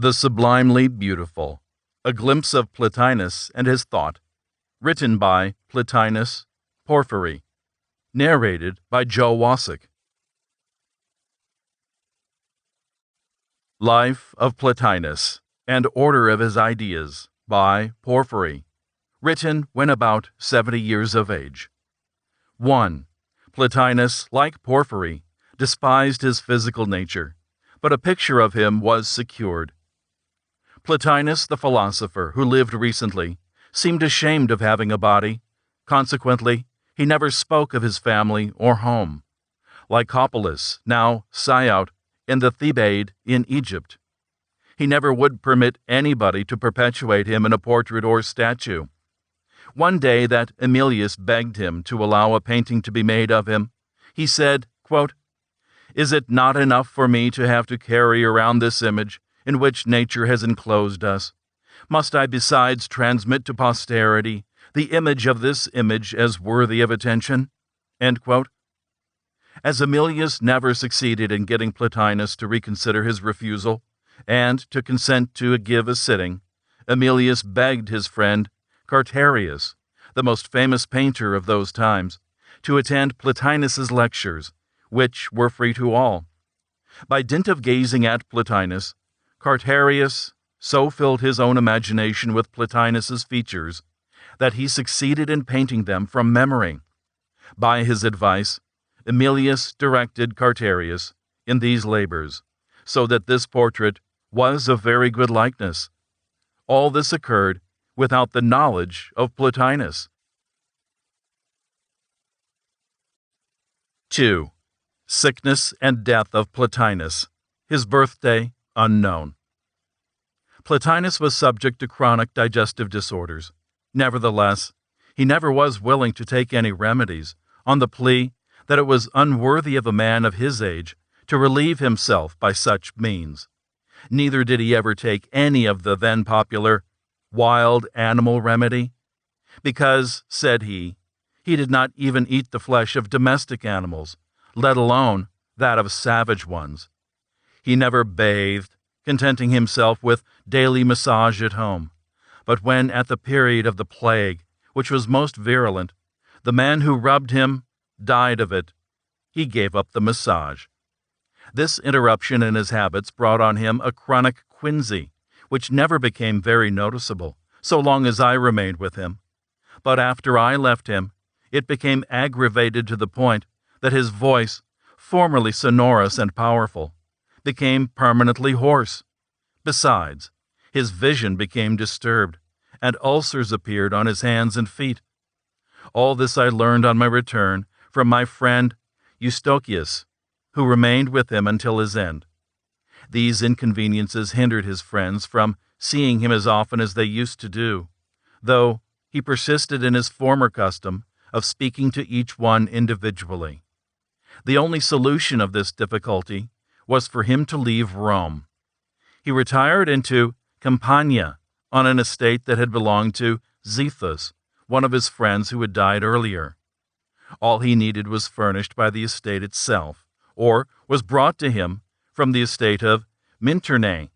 The Sublimely Beautiful, A Glimpse of Plotinus and His Thought, written by Plotinus, Porphyry, narrated by Wosik. Life of Plotinus and Order of His Ideas by Porphyry, written when about 70 years of age. 1. Plotinus, like Porphyry, despised his physical nature, but a picture of him was secured. Plotinus, the philosopher, who lived recently, seemed ashamed of having a body. Consequently, he never spoke of his family or home. Lycopolis, now Syout, in the Thebaid in Egypt. He never would permit anybody to perpetuate him in a portrait or statue. One day that Emilius begged him to allow a painting to be made of him, he said, quote, "Is it not enough for me to have to carry around this image in which nature has enclosed us? Must I besides transmit to posterity the image of this image as worthy of attention?" End quote. As Emilius never succeeded in getting Plotinus to reconsider his refusal and to consent to give a sitting, Emilius begged his friend Carterius, the most famous painter of those times, to attend Plotinus's lectures, which were free to all. By dint of gazing at Plotinus, Carterius so filled his own imagination with Plotinus's features that he succeeded in painting them from memory. By his advice, Emilius directed Carterius in these labors, so that this portrait was of very good likeness. All this occurred without the knowledge of Plotinus. 2. Sickness and death of Plotinus, his birthday unknown. Plotinus was subject to chronic digestive disorders. Nevertheless, he never was willing to take any remedies, on the plea that it was unworthy of a man of his age to relieve himself by such means. Neither did he ever take any of the then popular wild animal remedy, because, said he did not even eat the flesh of domestic animals, let alone that of savage ones. He never bathed, contenting himself with daily massage at home. But when at the period of the plague, which was most virulent, the man who rubbed him died of it, he gave up the massage. This interruption in his habits brought on him a chronic quinsy, which never became very noticeable so long as I remained with him. But after I left him, it became aggravated to the point that his voice, formerly sonorous and powerful, became permanently hoarse. Besides, his vision became disturbed, and ulcers appeared on his hands and feet. All this I learned on my return from my friend Eustochius, who remained with him until his end. These inconveniences hindered his friends from seeing him as often as they used to do, though he persisted in his former custom of speaking to each one individually. The only solution of this difficulty was for him to leave Rome. He retired into Campania on an estate that had belonged to Zethus, one of his friends who had died earlier. All he needed was furnished by the estate itself, or was brought to him from the estate of Minturnae,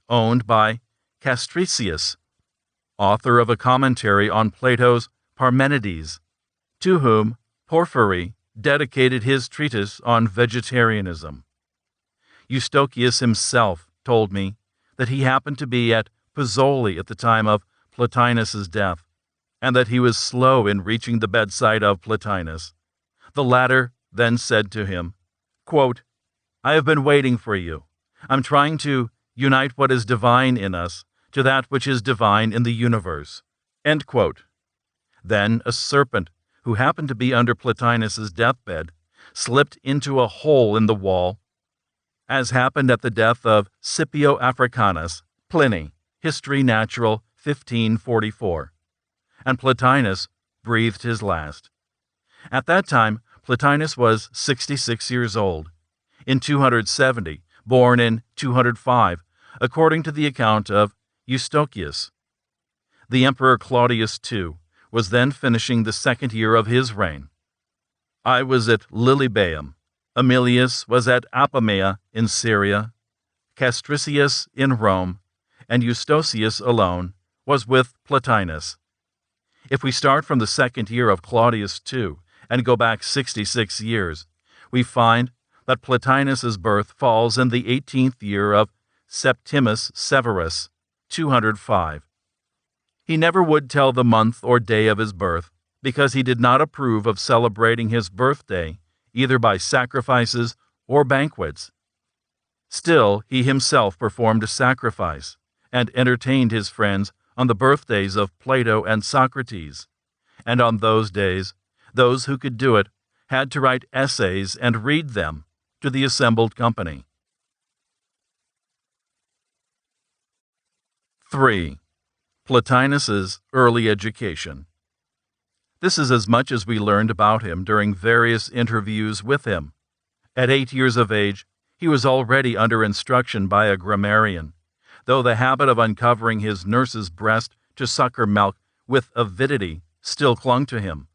owned by Castricius, author of a commentary on Plato's Parmenides, to whom Porphyry dedicated his treatise on vegetarianism. Eustochius himself told me that he happened to be at Puzzoli at the time of Plotinus's death, and that he was slow in reaching the bedside of Plotinus. The latter then said to him, quote, "I have been waiting for you. I'm trying to unite what is divine in us to that which is divine in the universe." End quote. Then a serpent, who happened to be under Plotinus's deathbed, slipped into a hole in the wall, as happened at the death of Scipio Africanus, Pliny, History Natural, 1544. And Plotinus breathed his last. At that time, Plotinus was 66 years old. In 270, born in 205, according to the account of Eustochius. The Emperor Claudius II was then finishing the second year of his reign. I was at Lilybaeum. Emilius was at Apamea in Syria, Castricius in Rome, and Eustochius alone was with Plotinus. If we start from the second year of Claudius II and go back 66 years, we find that Plotinus's birth falls in the 18th year of Septimus Severus, 205. He never would tell the month or day of his birth, because he did not approve of celebrating his birthday either by sacrifices or banquets. Still, he himself performed a sacrifice and entertained his friends on the birthdays of Plato and Socrates, and on those days, those who could do it had to write essays and read them to the assembled company. 3. Plotinus's early education. This is as much as we learned about him during various interviews with him. At 8 years of age, he was already under instruction by a grammarian, though the habit of uncovering his nurse's breast to suck her milk with avidity still clung to him.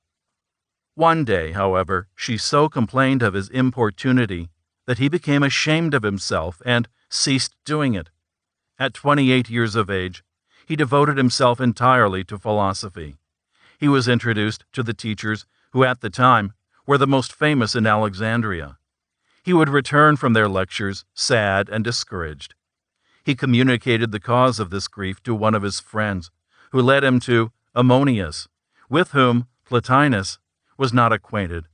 One day, however, she so complained of his importunity that he became ashamed of himself and ceased doing it. At 28 years of age, he devoted himself entirely to philosophy. He was introduced to the teachers who at the time were the most famous in Alexandria. He would return from their lectures sad and discouraged. He communicated the cause of this grief to one of his friends, who led him to Ammonius, with whom Plotinus was not acquainted.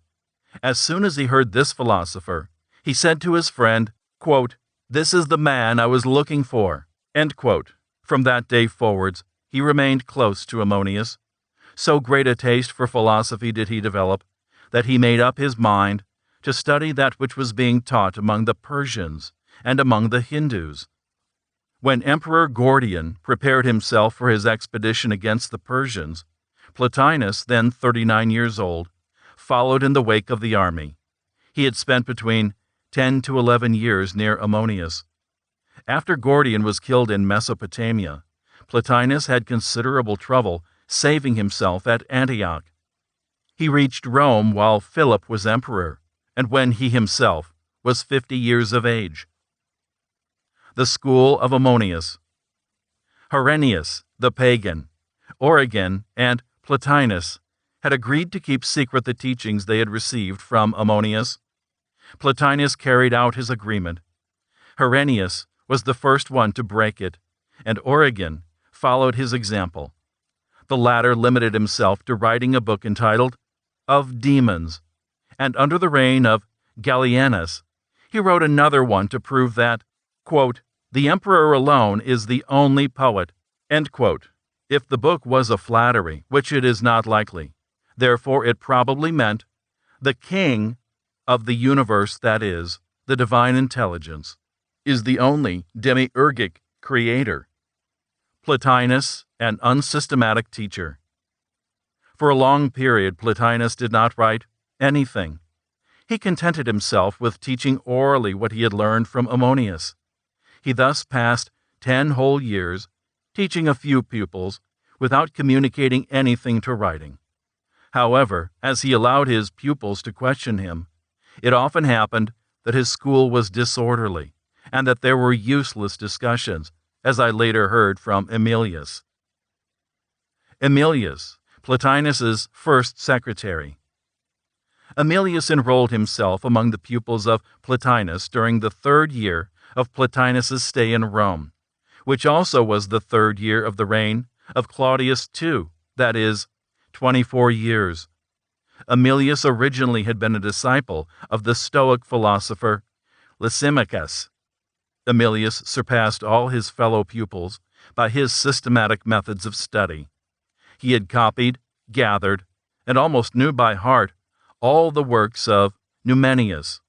As soon as he heard this philosopher, he said to his friend, quote, "This is the man I was looking for." End quote. From that day forwards, he remained close to Ammonius. So great a taste for philosophy did he develop that he made up his mind to study that which was being taught among the Persians and among the Hindus. When Emperor Gordian prepared himself for his expedition against the Persians, Plotinus, then 39 years old, followed in the wake of the army. He had spent between 10 to 11 years near Ammonius. After Gordian was killed in Mesopotamia, Plotinus had considerable trouble saving himself at Antioch. He reached Rome while Philip was emperor, and when he himself was 50 years of age. The school of Ammonius. Herennius, the pagan, Origen, and Plotinus had agreed to keep secret the teachings they had received from Ammonius. Plotinus carried out his agreement. Herennius was the first one to break it, and Origen followed his example. The latter limited himself to writing a book entitled Of Demons, and under the reign of Gallienus, he wrote another one to prove that, quote, "the emperor alone is the only poet," end quote. If the book was a flattery, which it is not likely, therefore it probably meant the king of the universe, that is, the divine intelligence, is the only demiurgic creator. Plotinus, an unsystematic teacher. For a long period, Plotinus did not write anything. He contented himself with teaching orally what he had learned from Ammonius. He thus passed 10 whole years, teaching a few pupils, without communicating anything to writing. However, as he allowed his pupils to question him, it often happened that his school was disorderly, and that there were useless discussions, as I later heard from Emilius. Emilius, Plotinus's first secretary. Emilius enrolled himself among the pupils of Plotinus during the 3rd year of Plotinus's stay in Rome, which also was the 3rd year of the reign of Claudius II, that is, 24 years. Emilius originally had been a disciple of the Stoic philosopher Lysimachus. Emilius surpassed all his fellow pupils by his systematic methods of study. He had copied, gathered, and almost knew by heart all the works of Numenius.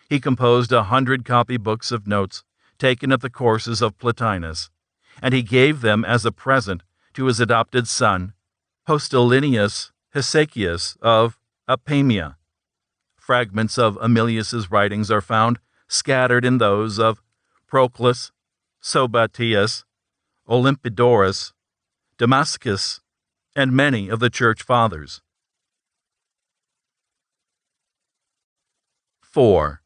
He composed 100 copybooks of notes taken at the courses of Plotinus, and he gave them as a present to his adopted son, Hostilianus Hesychius of Apamia. Fragments of Emilius's writings are found scattered in those of Proclus, Sobatius, Olympidorus, Damascus, and many of the Church Fathers. 4.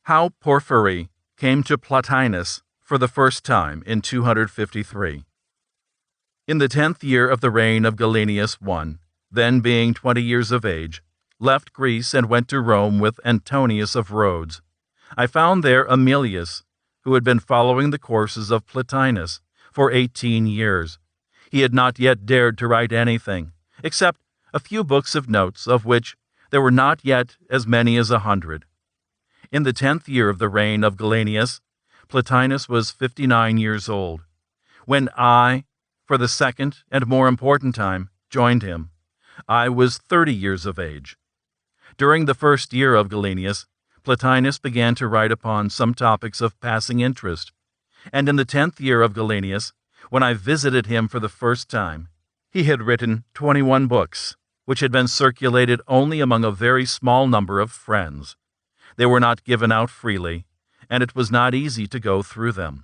How Porphyry came to Plotinus for the first time in 253. In the 10th year of the reign of Galenius I, then being 20 years of age, left Greece and went to Rome with Antonius of Rhodes. I found there Emilius, who had been following the courses of Plotinus for 18 years. He had not yet dared to write anything, except a few books of notes, of which there were not yet as many as 100. In the 10th year of the reign of Galenius, Plotinus was 59 years old. When I, for the second and more important time, joined him, I was 30 years of age. During the first year of Galenius, Plotinus began to write upon some topics of passing interest, and in the 10th year of Galenius, when I visited him for the first time, he had written 21 books, which had been circulated only among a very small number of friends. They were not given out freely, and it was not easy to go through them.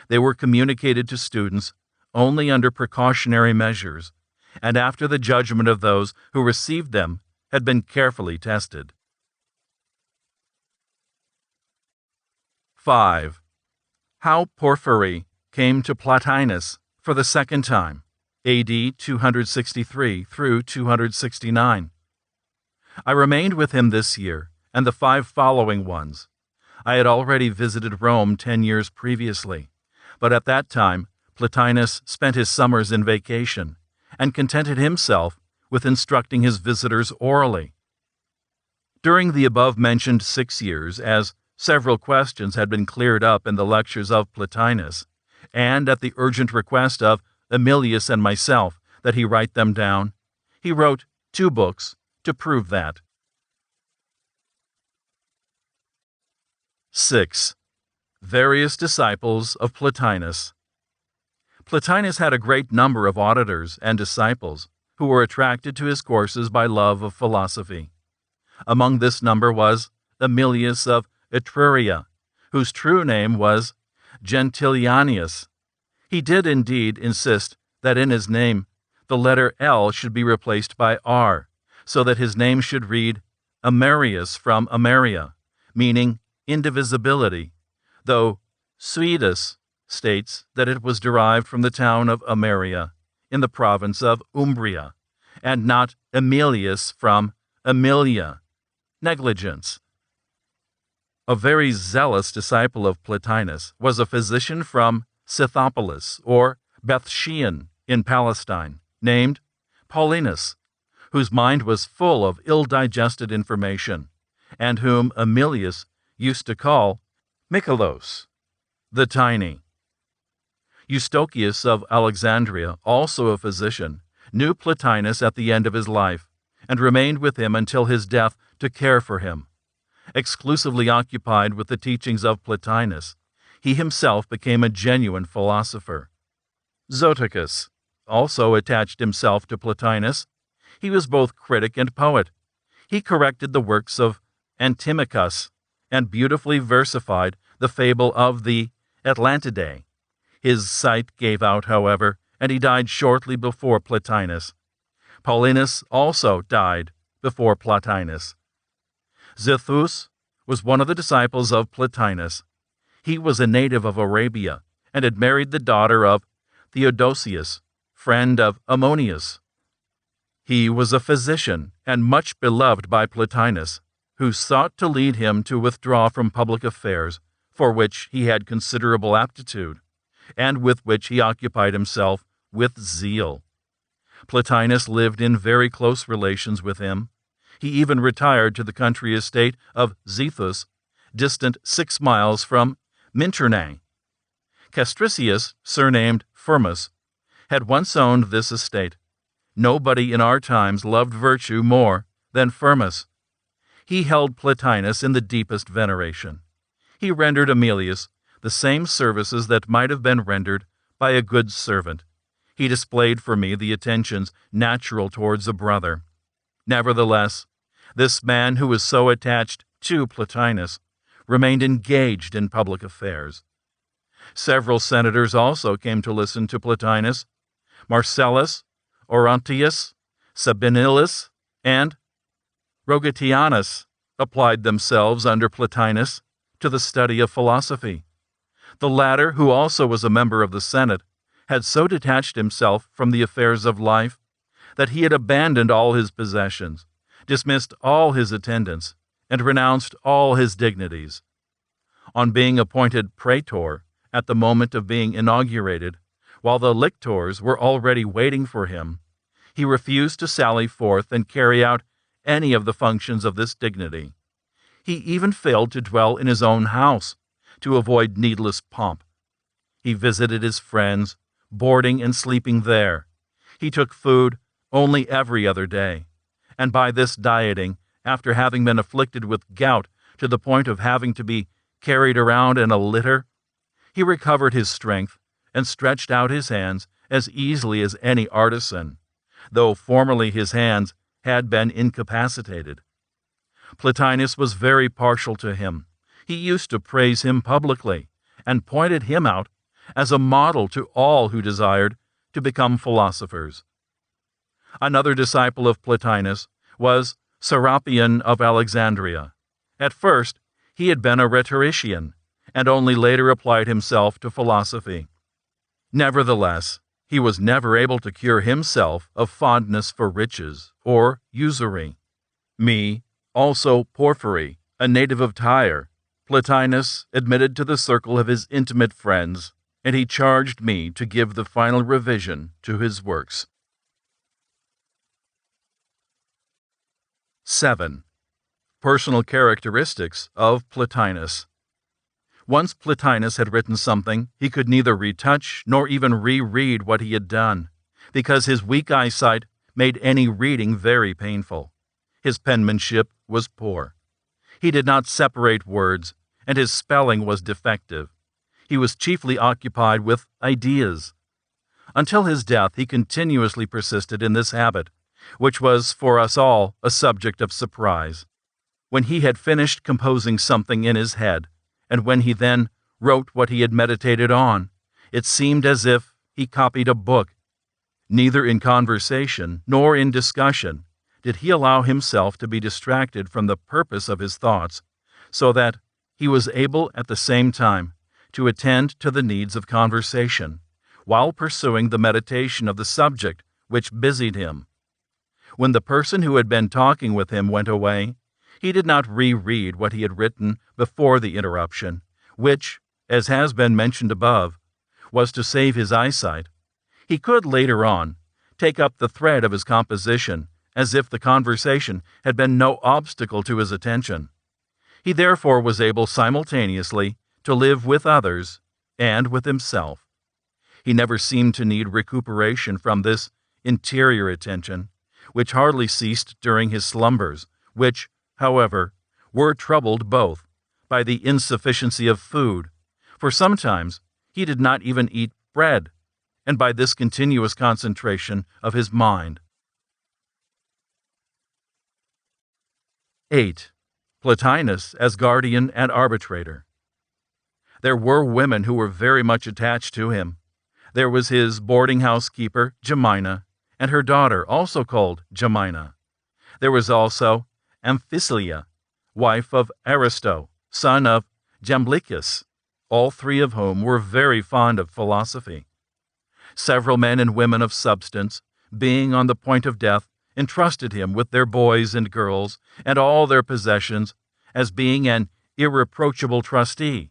They were communicated to students only under precautionary measures, and after the judgment of those who received them had been carefully tested. 5. How Porphyry came to Plotinus for the second time, A.D. 263 through 269. I remained with him this year, and the 5 following ones. I had already visited Rome 10 years previously, but at that time Plotinus spent his summers in vacation, and contented himself with instructing his visitors orally. During the above-mentioned 6 years, as several questions had been cleared up in the lectures of Plotinus, and at the urgent request of Emilius and myself that he write them down, he wrote 2 books to prove that. 6. Various disciples of Plotinus. Plotinus had a great number of auditors and disciples who were attracted to his courses by love of philosophy. Among this number was Emilius of Etruria, whose true name was Gentilianus. He did indeed insist that in his name the letter L should be replaced by R, so that his name should read Amerius from Ameria, meaning indivisibility, though Suidas states that it was derived from the town of Ameria, in the province of Umbria, and not Emilius from Emilia, negligence. A very zealous disciple of Plotinus was a physician from Scythopolis, or Bethshean, in Palestine, named Paulinus, whose mind was full of ill-digested information, and whom Emilius used to call Michaelos, the Tiny. Eustochius of Alexandria, also a physician, knew Plotinus at the end of his life, and remained with him until his death to care for him. Exclusively occupied with the teachings of Plotinus, he himself became a genuine philosopher. Zoticus also attached himself to Plotinus. He was both critic and poet. He corrected the works of Antimachus, and beautifully versified the fable of the Atlantidae. His sight gave out, however, and he died shortly before Plotinus. Paulinus also died before Plotinus. Zethus was one of the disciples of Plotinus. He was a native of Arabia, and had married the daughter of Theodosius, friend of Ammonius. He was a physician, and much beloved by Plotinus, who sought to lead him to withdraw from public affairs, for which he had considerable aptitude, and with which he occupied himself with zeal. Plotinus lived in very close relations with him. He even retired to the country estate of Zethus, distant 6 miles from Minturnae. Castricius, surnamed Firmus, had once owned this estate. Nobody in our times loved virtue more than Firmus. He held Plotinus in the deepest veneration. He rendered Emilius the same services that might have been rendered by a good servant. He displayed for me the attentions natural towards a brother. Nevertheless, this man who was so attached to Plotinus remained engaged in public affairs. Several senators also came to listen to Plotinus. Marcellus, Orontius, Sabinillus, and Rogatianus applied themselves under Plotinus to the study of philosophy. The latter, who also was a member of the Senate, had so detached himself from the affairs of life that he had abandoned all his possessions, dismissed all his attendants, and renounced all his dignities. On being appointed praetor at the moment of being inaugurated, while the lictors were already waiting for him, he refused to sally forth and carry out any of the functions of this dignity. He even failed to dwell in his own house, to avoid needless pomp. He visited his friends, boarding and sleeping there. He took food only every other day, and by this dieting, after having been afflicted with gout to the point of having to be carried around in a litter, he recovered his strength and stretched out his hands as easily as any artisan, though formerly his hands had been incapacitated. Plotinus was very partial to him. He used to praise him publicly, and pointed him out as a model to all who desired to become philosophers. Another disciple of Plotinus was Serapion of Alexandria. At first, he had been a rhetorician, and only later applied himself to philosophy. Nevertheless, he was never able to cure himself of fondness for riches or usury. Me, also Porphyry, a native of Tyre, Plotinus admitted to the circle of his intimate friends, and he charged me to give the final revision to his works. 7. Personal characteristics of Plotinus. Once Plotinus had written something, he could neither retouch nor even reread what he had done, because his weak eyesight made any reading very painful. His penmanship was poor. He did not separate words, and his spelling was defective. He was chiefly occupied with ideas. Until his death, he continuously persisted in this habit, which was for us all a subject of surprise. When he had finished composing something in his head, and when he then wrote what he had meditated on, it seemed as if he copied a book. Neither in conversation nor in discussion did he allow himself to be distracted from the purpose of his thoughts, so that he was able at the same time to attend to the needs of conversation, while pursuing the meditation of the subject which busied him. When the person who had been talking with him went away, he did not reread what he had written before the interruption, which, as has been mentioned above, was to save his eyesight. He could later on take up the thread of his composition as if the conversation had been no obstacle to his attention. He therefore was able simultaneously to live with others and with himself. He never seemed to need recuperation from this interior attention, which hardly ceased during his slumbers, which, however, were troubled both by the insufficiency of food, for sometimes he did not even eat bread, and by this continuous concentration of his mind. 8. Plotinus as guardian and arbitrator. There were women who were very much attached to him. There was his boarding-house keeper, Gemina, and her daughter, also called Gemina. There was also Amphicelia, wife of Aristo, son of Jamblichus, all three of whom were very fond of philosophy. Several men and women of substance, being on the point of death, entrusted him with their boys and girls and all their possessions as being an irreproachable trustee,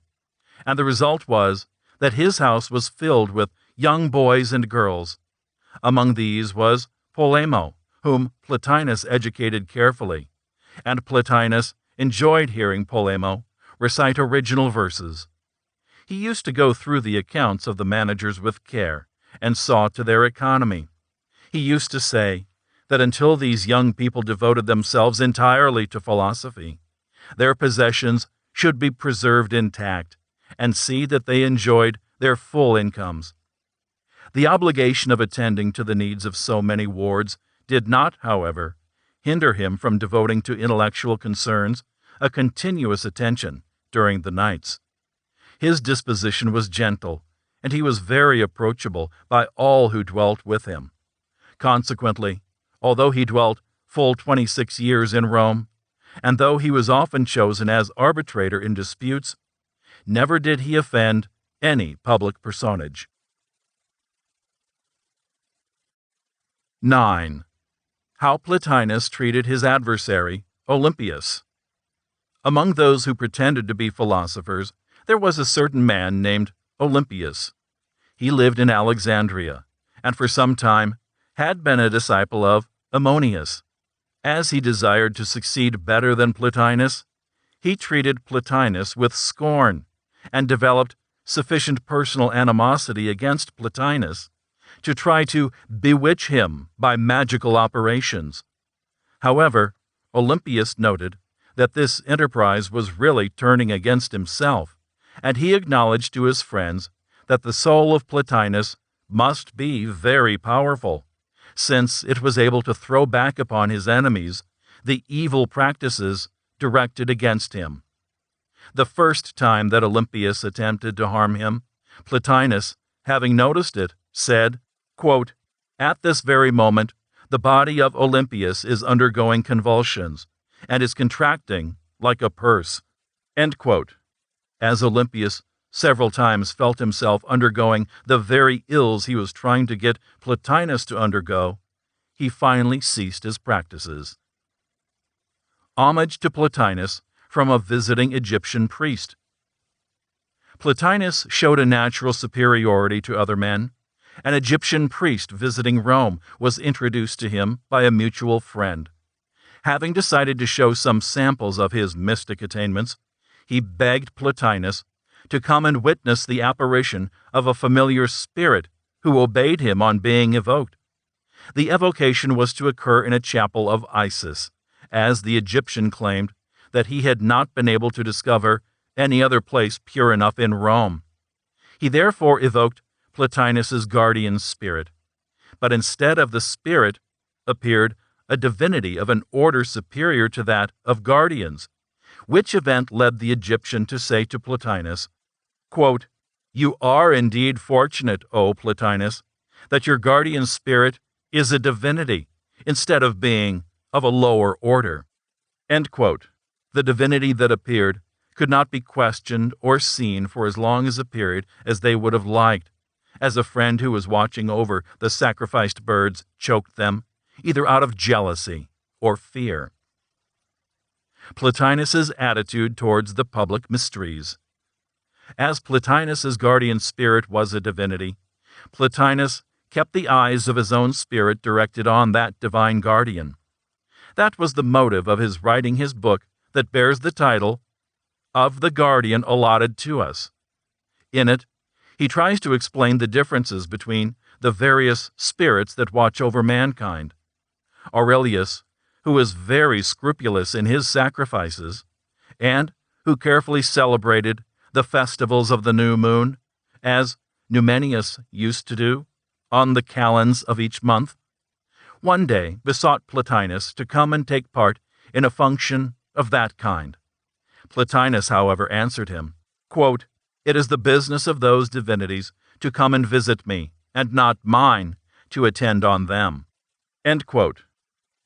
and the result was that his house was filled with young boys and girls. Among these was Polemo, whom Plotinus educated carefully, and Plotinus enjoyed hearing Polemo recite original verses. He used to go through the accounts of the managers with care, and saw to their economy. He used to say that until these young people devoted themselves entirely to philosophy, their possessions should be preserved intact, and see that they enjoyed their full incomes. The obligation of attending to the needs of so many wards did not, however, hinder him from devoting to intellectual concerns a continuous attention during the nights. His disposition was gentle, and he was very approachable by all who dwelt with him. Consequently, although he dwelt full 26 years in Rome, and though he was often chosen as arbitrator in disputes, never did he offend any public personage. 9. How Plotinus treated his adversary, Olympias. Among those who pretended to be philosophers, there was a certain man named Olympias. He lived in Alexandria, and for some time had been a disciple of Ammonius. As he desired to succeed better than Plotinus, he treated Plotinus with scorn, and developed sufficient personal animosity against Plotinus to try to bewitch him by magical operations. However, Olympias noted that this enterprise was really turning against himself, and he acknowledged to his friends that the soul of Plotinus must be very powerful, since it was able to throw back upon his enemies the evil practices directed against him. The first time that Olympias attempted to harm him, Plotinus, having noticed it, said, quote, "At this very moment, the body of Olympias is undergoing convulsions, and is contracting like a purse." End quote. As Olympias several times felt himself undergoing the very ills he was trying to get Plotinus to undergo, he finally ceased his practices. Homage to Plotinus from a visiting Egyptian priest. Plotinus showed a natural superiority to other men. An Egyptian priest visiting Rome was introduced to him by a mutual friend. Having decided to show some samples of his mystic attainments, he begged Plotinus to come and witness the apparition of a familiar spirit who obeyed him on being evoked. The evocation was to occur in a chapel of Isis, as the Egyptian claimed that he had not been able to discover any other place pure enough in Rome. He therefore evoked Plotinus's guardian spirit, but instead of the spirit appeared a divinity of an order superior to that of guardians, which event led the Egyptian to say to Plotinus, quote, "You are indeed fortunate, O Plotinus, that your guardian spirit is a divinity, instead of being of a lower order." End quote. The divinity that appeared could not be questioned or seen for as long as a period as they would have liked, as a friend who was watching over the sacrificed birds choked them, either out of jealousy or fear. Plotinus's attitude towards the public mysteries. As Plotinus's guardian spirit was a divinity, Plotinus kept the eyes of his own spirit directed on that divine guardian. That was the motive of his writing his book that bears the title, Of the Guardian Allotted to Us. In it, he tries to explain the differences between the various spirits that watch over mankind. Aurelius, who is very scrupulous in his sacrifices, and who carefully celebrated the festivals of the new moon, as Numenius used to do, on the calends of each month, one day besought Plotinus to come and take part in a function of that kind. Plotinus, however, answered him, quote, "It is the business of those divinities to come and visit me, and not mine to attend on them." End quote.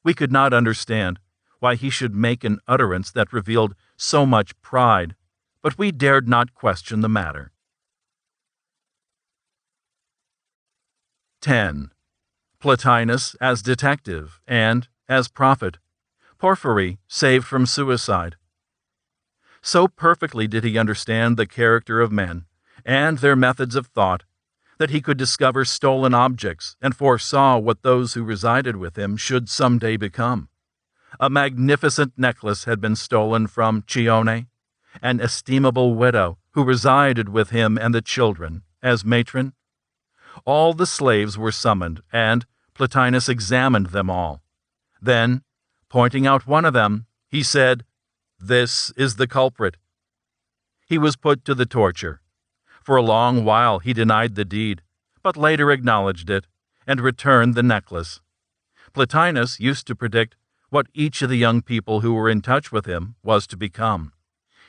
We could not understand why he should make an utterance that revealed so much pride, but we dared not question the matter. 10. Plotinus as detective and, as prophet, Porphyry saved from suicide. So perfectly did he understand the character of men and their methods of thought that he could discover stolen objects and foresaw what those who resided with him should someday become. A magnificent necklace had been stolen from Chione, an estimable widow who resided with him and the children as matron. All the slaves were summoned, and Plotinus examined them all. Then, pointing out one of them, he said, "This is the culprit." He was put to the torture. For a long while he denied the deed, but later acknowledged it, and returned the necklace. Plotinus used to predict what each of the young people who were in touch with him was to become.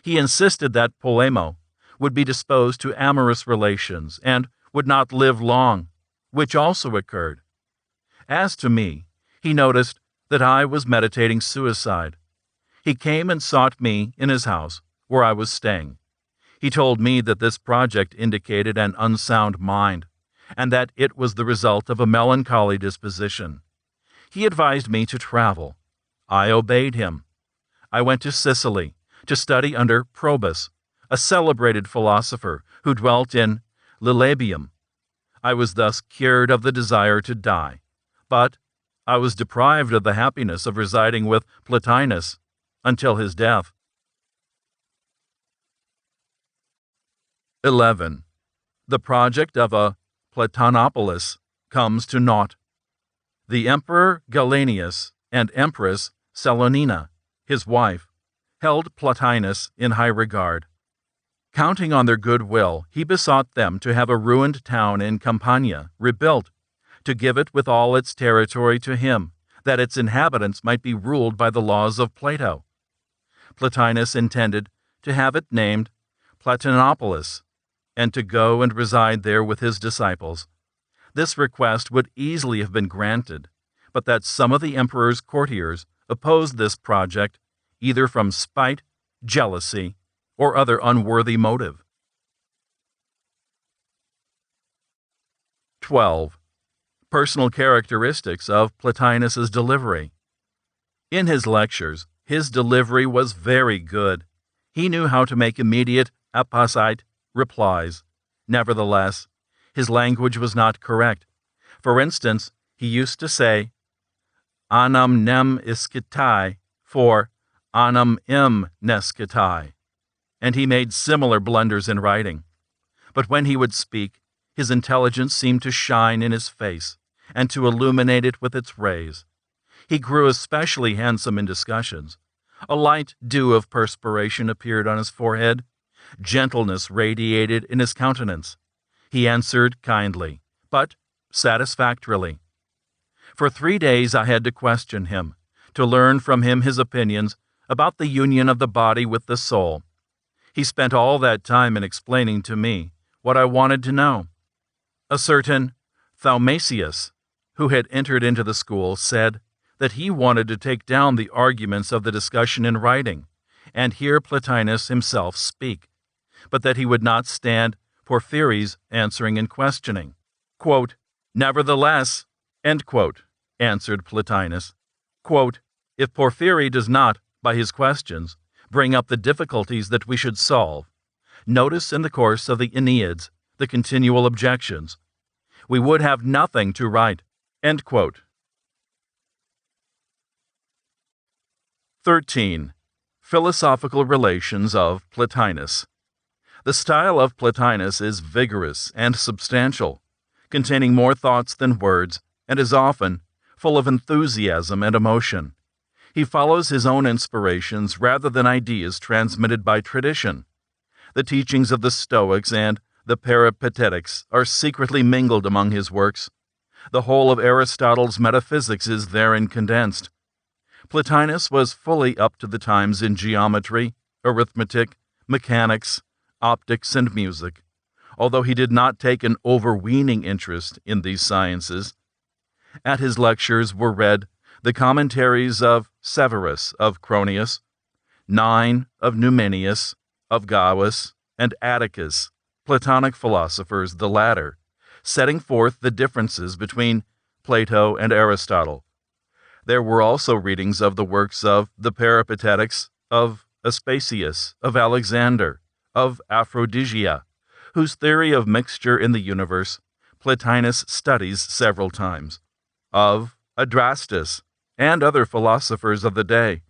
He insisted that Polemo would be disposed to amorous relations and would not live long, which also occurred. As to me, he noticed that I was meditating suicide. He came and sought me in his house, where I was staying. He told me that this project indicated an unsound mind, and that it was the result of a melancholy disposition. He advised me to travel. I obeyed him. I went to Sicily to study under Probus, a celebrated philosopher who dwelt in Lilabium. I was thus cured of the desire to die, but I was deprived of the happiness of residing with Plotinus until his death. 11. The project of a Platonopolis comes to naught. The Emperor Gallienus and Empress Salonina, his wife, held Plotinus in high regard. Counting on their goodwill, he besought them to have a ruined town in Campania rebuilt, to give it with all its territory to him, that its inhabitants might be ruled by the laws of Plato. Plotinus intended to have it named Platonopolis, and to go and reside there with his disciples. This request would easily have been granted, but that some of the emperor's courtiers opposed this project either from spite, jealousy, or other unworthy motive. 12. Personal characteristics of Plotinus's delivery. In his lectures, his delivery was very good. He knew how to make immediate, apposite replies. Nevertheless, his language was not correct. For instance, he used to say, anam nem iscitai for anam im nescitai, and he made similar blunders in writing. But when he would speak, his intelligence seemed to shine in his face, and to illuminate it with its rays. He grew especially handsome in discussions. A light dew of perspiration appeared on his forehead. Gentleness radiated in his countenance. He answered kindly, but satisfactorily. For 3 days I had to question him, to learn from him his opinions about the union of the body with the soul. He spent all that time in explaining to me what I wanted to know. A certain Thaumacius, who had entered into the school, said that he wanted to take down the arguments of the discussion in writing, and hear Plotinus himself speak, but that he would not stand Porphyry's answering and questioning. Quote, nevertheless, end quote, answered Plotinus. Quote, if Porphyry does not, by his questions, bring up the difficulties that we should solve, notice in the course of the Enneads the continual objections. We would have nothing to write. End quote. 13. Philosophical relations of Plotinus. The style of Plotinus is vigorous and substantial, containing more thoughts than words, and is often full of enthusiasm and emotion. He follows his own inspirations rather than ideas transmitted by tradition. The teachings of the Stoics and the Peripatetics are secretly mingled among his works. The whole of Aristotle's metaphysics is therein condensed. Plotinus was fully up to the times in geometry, arithmetic, mechanics, optics, and music, although he did not take an overweening interest in these sciences. At his lectures were read the commentaries of Severus of Cronius, 9 of Numenius, of Gaius, and Atticus, Platonic philosophers the latter, setting forth the differences between Plato and Aristotle. There were also readings of the works of the Peripatetics, of Aspasius, of Alexander, of Aphrodisia, whose theory of mixture in the universe Plotinus studies several times, of Adrastus, and other philosophers of the day.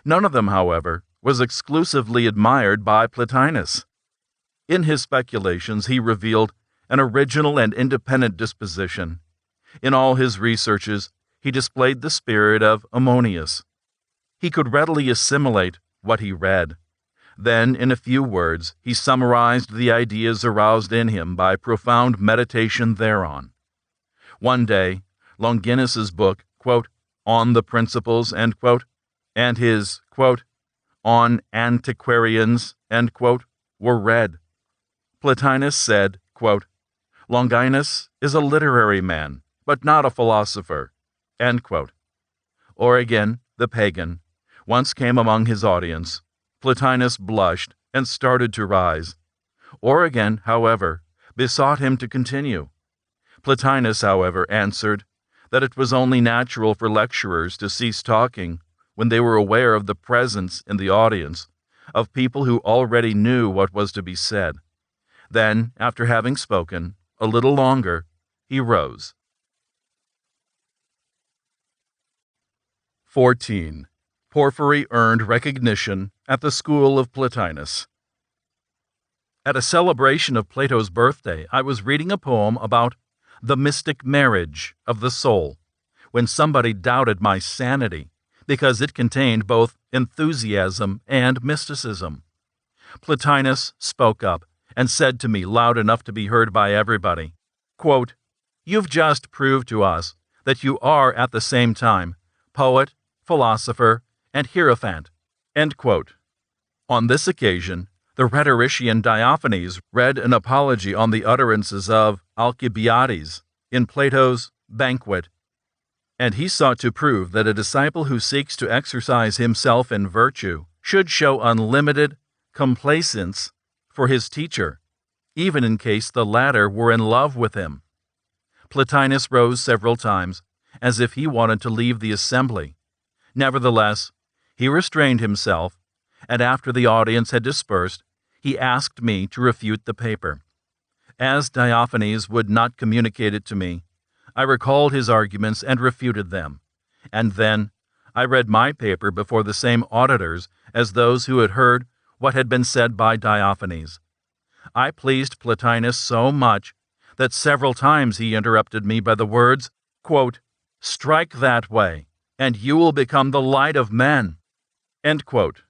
None of them, however, was exclusively admired by Plotinus. In his speculations he revealed an original and independent disposition. In all his researches he displayed the spirit of Ammonius. He could readily assimilate what he read. Then, in a few words, he summarized the ideas aroused in him by profound meditation thereon. One day, Longinus's book, quote, On the Principles, end quote, and his, quote, On Antiquarians, end quote, were read. Plotinus said, quote, Longinus is a literary man, but not a philosopher, end quote. Origen, the pagan, once came among his audience. Plotinus blushed and started to rise. Origen, however, besought him to continue. Plotinus, however, answered that it was only natural for lecturers to cease talking when they were aware of the presence in the audience of people who already knew what was to be said. Then, after having spoken a little longer, he rose. 14. Porphyry earned recognition at the school of Plotinus. At a celebration of Plato's birthday, I was reading a poem about the mystic marriage of the soul, when somebody doubted my sanity because it contained both enthusiasm and mysticism. Plotinus spoke up and said to me loud enough to be heard by everybody, quote, "You've just proved to us that you are at the same time poet, philosopher, and hierophant." End quote. On this occasion, the rhetorician Diophanes read an apology on the utterances of Alcibiades in Plato's Banquet, and he sought to prove that a disciple who seeks to exercise himself in virtue should show unlimited complaisance for his teacher, even in case the latter were in love with him. Plotinus rose several times, as if he wanted to leave the assembly. Nevertheless, he restrained himself, and after the audience had dispersed, he asked me to refute the paper. As Diophanes would not communicate it to me, I recalled his arguments and refuted them, and then I read my paper before the same auditors as those who had heard what had been said by Diophanes. I pleased Plotinus so much that several times he interrupted me by the words, quote, "Strike that way, and you will become the light of men." End quote.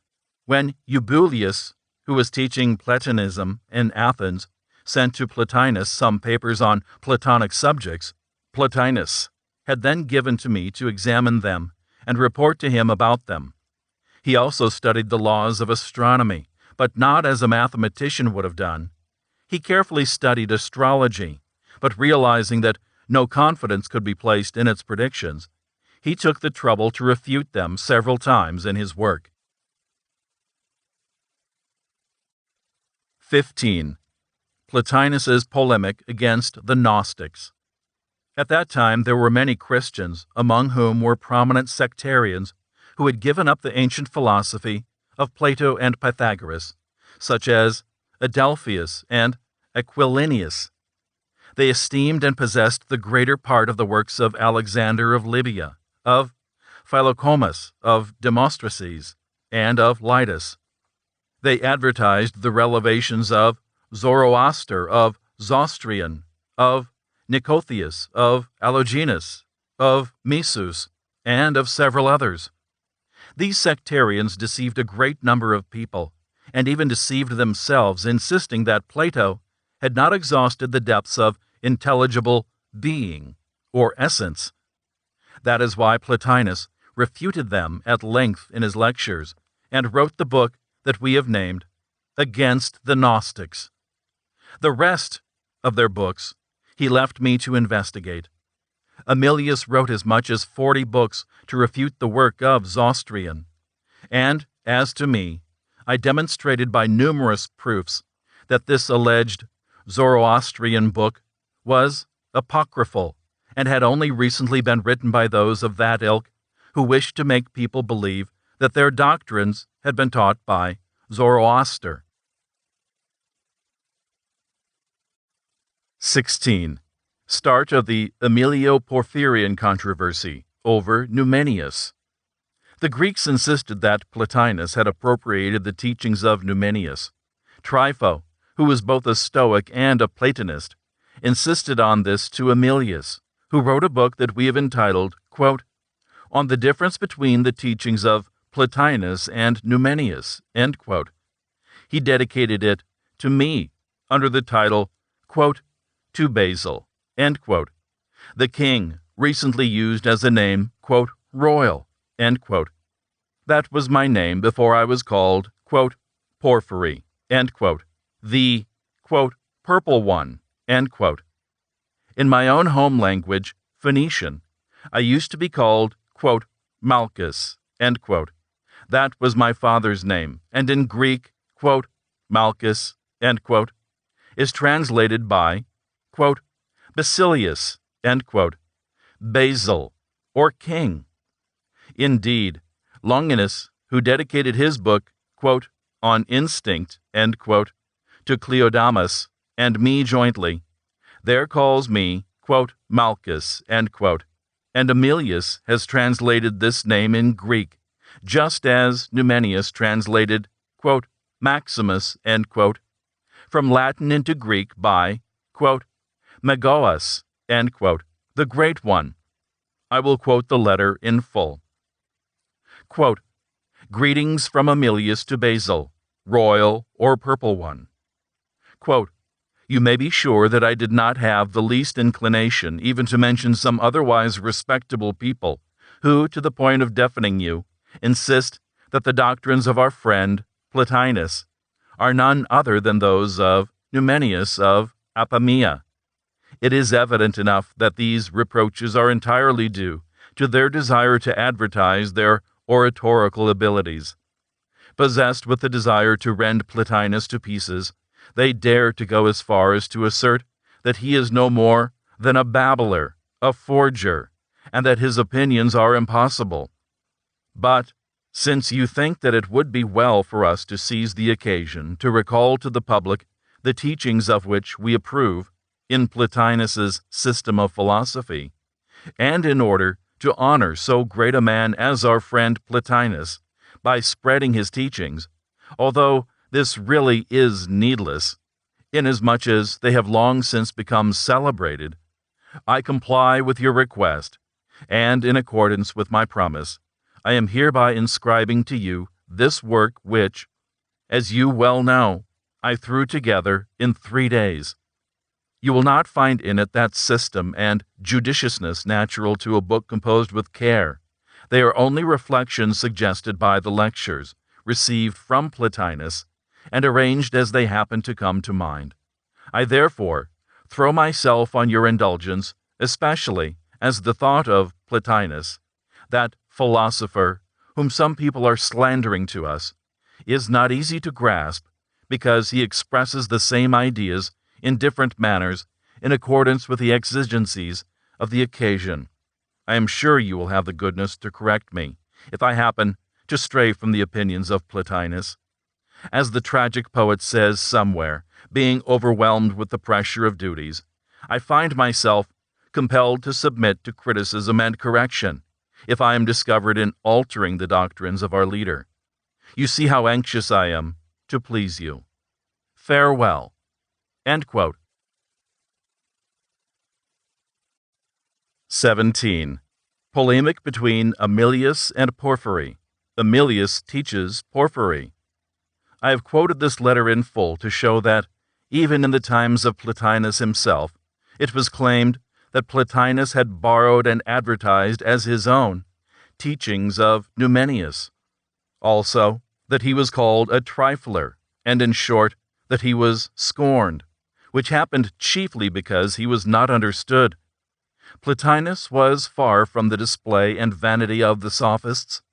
When Eubulius, who was teaching Platonism in Athens, sent to Plotinus some papers on Platonic subjects, Plotinus had then given to me to examine them and report to him about them. He also studied the laws of astronomy, but not as a mathematician would have done. He carefully studied astrology, but realizing that no confidence could be placed in its predictions, he took the trouble to refute them several times in his work. 15. Plotinus's polemic against the Gnostics. At that time there were many Christians, among whom were prominent sectarians who had given up the ancient philosophy of Plato and Pythagoras, such as Adelphius and Aquilinius. They esteemed and possessed the greater part of the works of Alexander of Libya, of Philocomus, of Demostrates, and of Lytus. They advertised the revelations of Zoroaster, of Zostrian, of Nicotheus, of Allogenus, of Mesus, and of several others. These sectarians deceived a great number of people, and even deceived themselves, insisting that Plato had not exhausted the depths of intelligible being, or essence. That is why Plotinus refuted them at length in his lectures, and wrote the book that we have named Against the Gnostics. The rest of their books he left me to investigate. Aemilius wrote as much as 40 books to refute the work of Zostrian, and, as to me, I demonstrated by numerous proofs that this alleged Zoroastrian book was apocryphal and had only recently been written by those of that ilk who wished to make people believe that their doctrines had been taught by Zoroaster. 16. Start of the Emilio-Porphyrian controversy over Numenius. The Greeks insisted that Plotinus had appropriated the teachings of Numenius. Trypho, who was both a Stoic and a Platonist, insisted on this to Aemilius, who wrote a book that we have entitled, quote, On the Difference Between the Teachings of Plotinus and Numenius, end quote. He dedicated it to me under the title, quote, To Basil, end quote. The king recently used as a name, quote, royal, end quote. That was my name before I was called, quote, Porphyry, end quote. The, quote, purple one, end quote. In my own home language, Phoenician, I used to be called, quote, Malchus, end quote. That was my father's name, and in Greek, quote, Malchus, end quote, is translated by, quote, Basilius, end quote, Basil, or king. Indeed, Longinus, who dedicated his book, quote, On Instinct, end quote, to Cleodamus and me jointly, there calls me, quote, Malchus, end quote, and Emilius has translated this name in Greek, just as Numenius translated, quote, Maximus, end quote, from Latin into Greek by, quote, Megoas, end quote, the Great One. I will quote the letter in full. Quote, Greetings from Emilius to Basil, Royal or Purple One. Quote, You may be sure that I did not have the least inclination even to mention some otherwise respectable people who, to the point of deafening you, insist that the doctrines of our friend Plotinus are none other than those of Numenius of Apamea. It is evident enough that these reproaches are entirely due to their desire to advertise their oratorical abilities. Possessed with the desire to rend Plotinus to pieces, they dare to go as far as to assert that he is no more than a babbler, a forger, and that his opinions are impossible. But, since you think that it would be well for us to seize the occasion to recall to the public the teachings of which we approve in Plotinus's system of philosophy, and in order to honor so great a man as our friend Plotinus by spreading his teachings, although this really is needless, inasmuch as they have long since become celebrated, I comply with your request, and in accordance with my promise, I am hereby inscribing to you this work which, as you well know, I threw together in 3 days. You will not find in it that system and judiciousness natural to a book composed with care. They are only reflections suggested by the lectures, received from Plotinus, and arranged as they happen to come to mind. I therefore throw myself on your indulgence, especially as the thought of Plotinus, that philosopher whom some people are slandering to us, is not easy to grasp, because he expresses the same ideas in different manners in accordance with the exigencies of the occasion. I am sure you will have the goodness to correct me if I happen to stray from the opinions of Plotinus. As the tragic poet says somewhere, being overwhelmed with the pressure of duties, I find myself compelled to submit to criticism and correction if I am discovered in altering the doctrines of our leader. You see how anxious I am to please you. Farewell. End quote. 17. Polemic between Emilius and Porphyry. Emilius teaches Porphyry. I have quoted this letter in full to show that, even in the times of Plotinus himself, it was claimed that Plotinus had borrowed and advertised as his own teachings of Numenius. Also, that he was called a trifler, and in short, that he was scorned, which happened chiefly because he was not understood. Plotinus was far from the display and vanity of the sophists.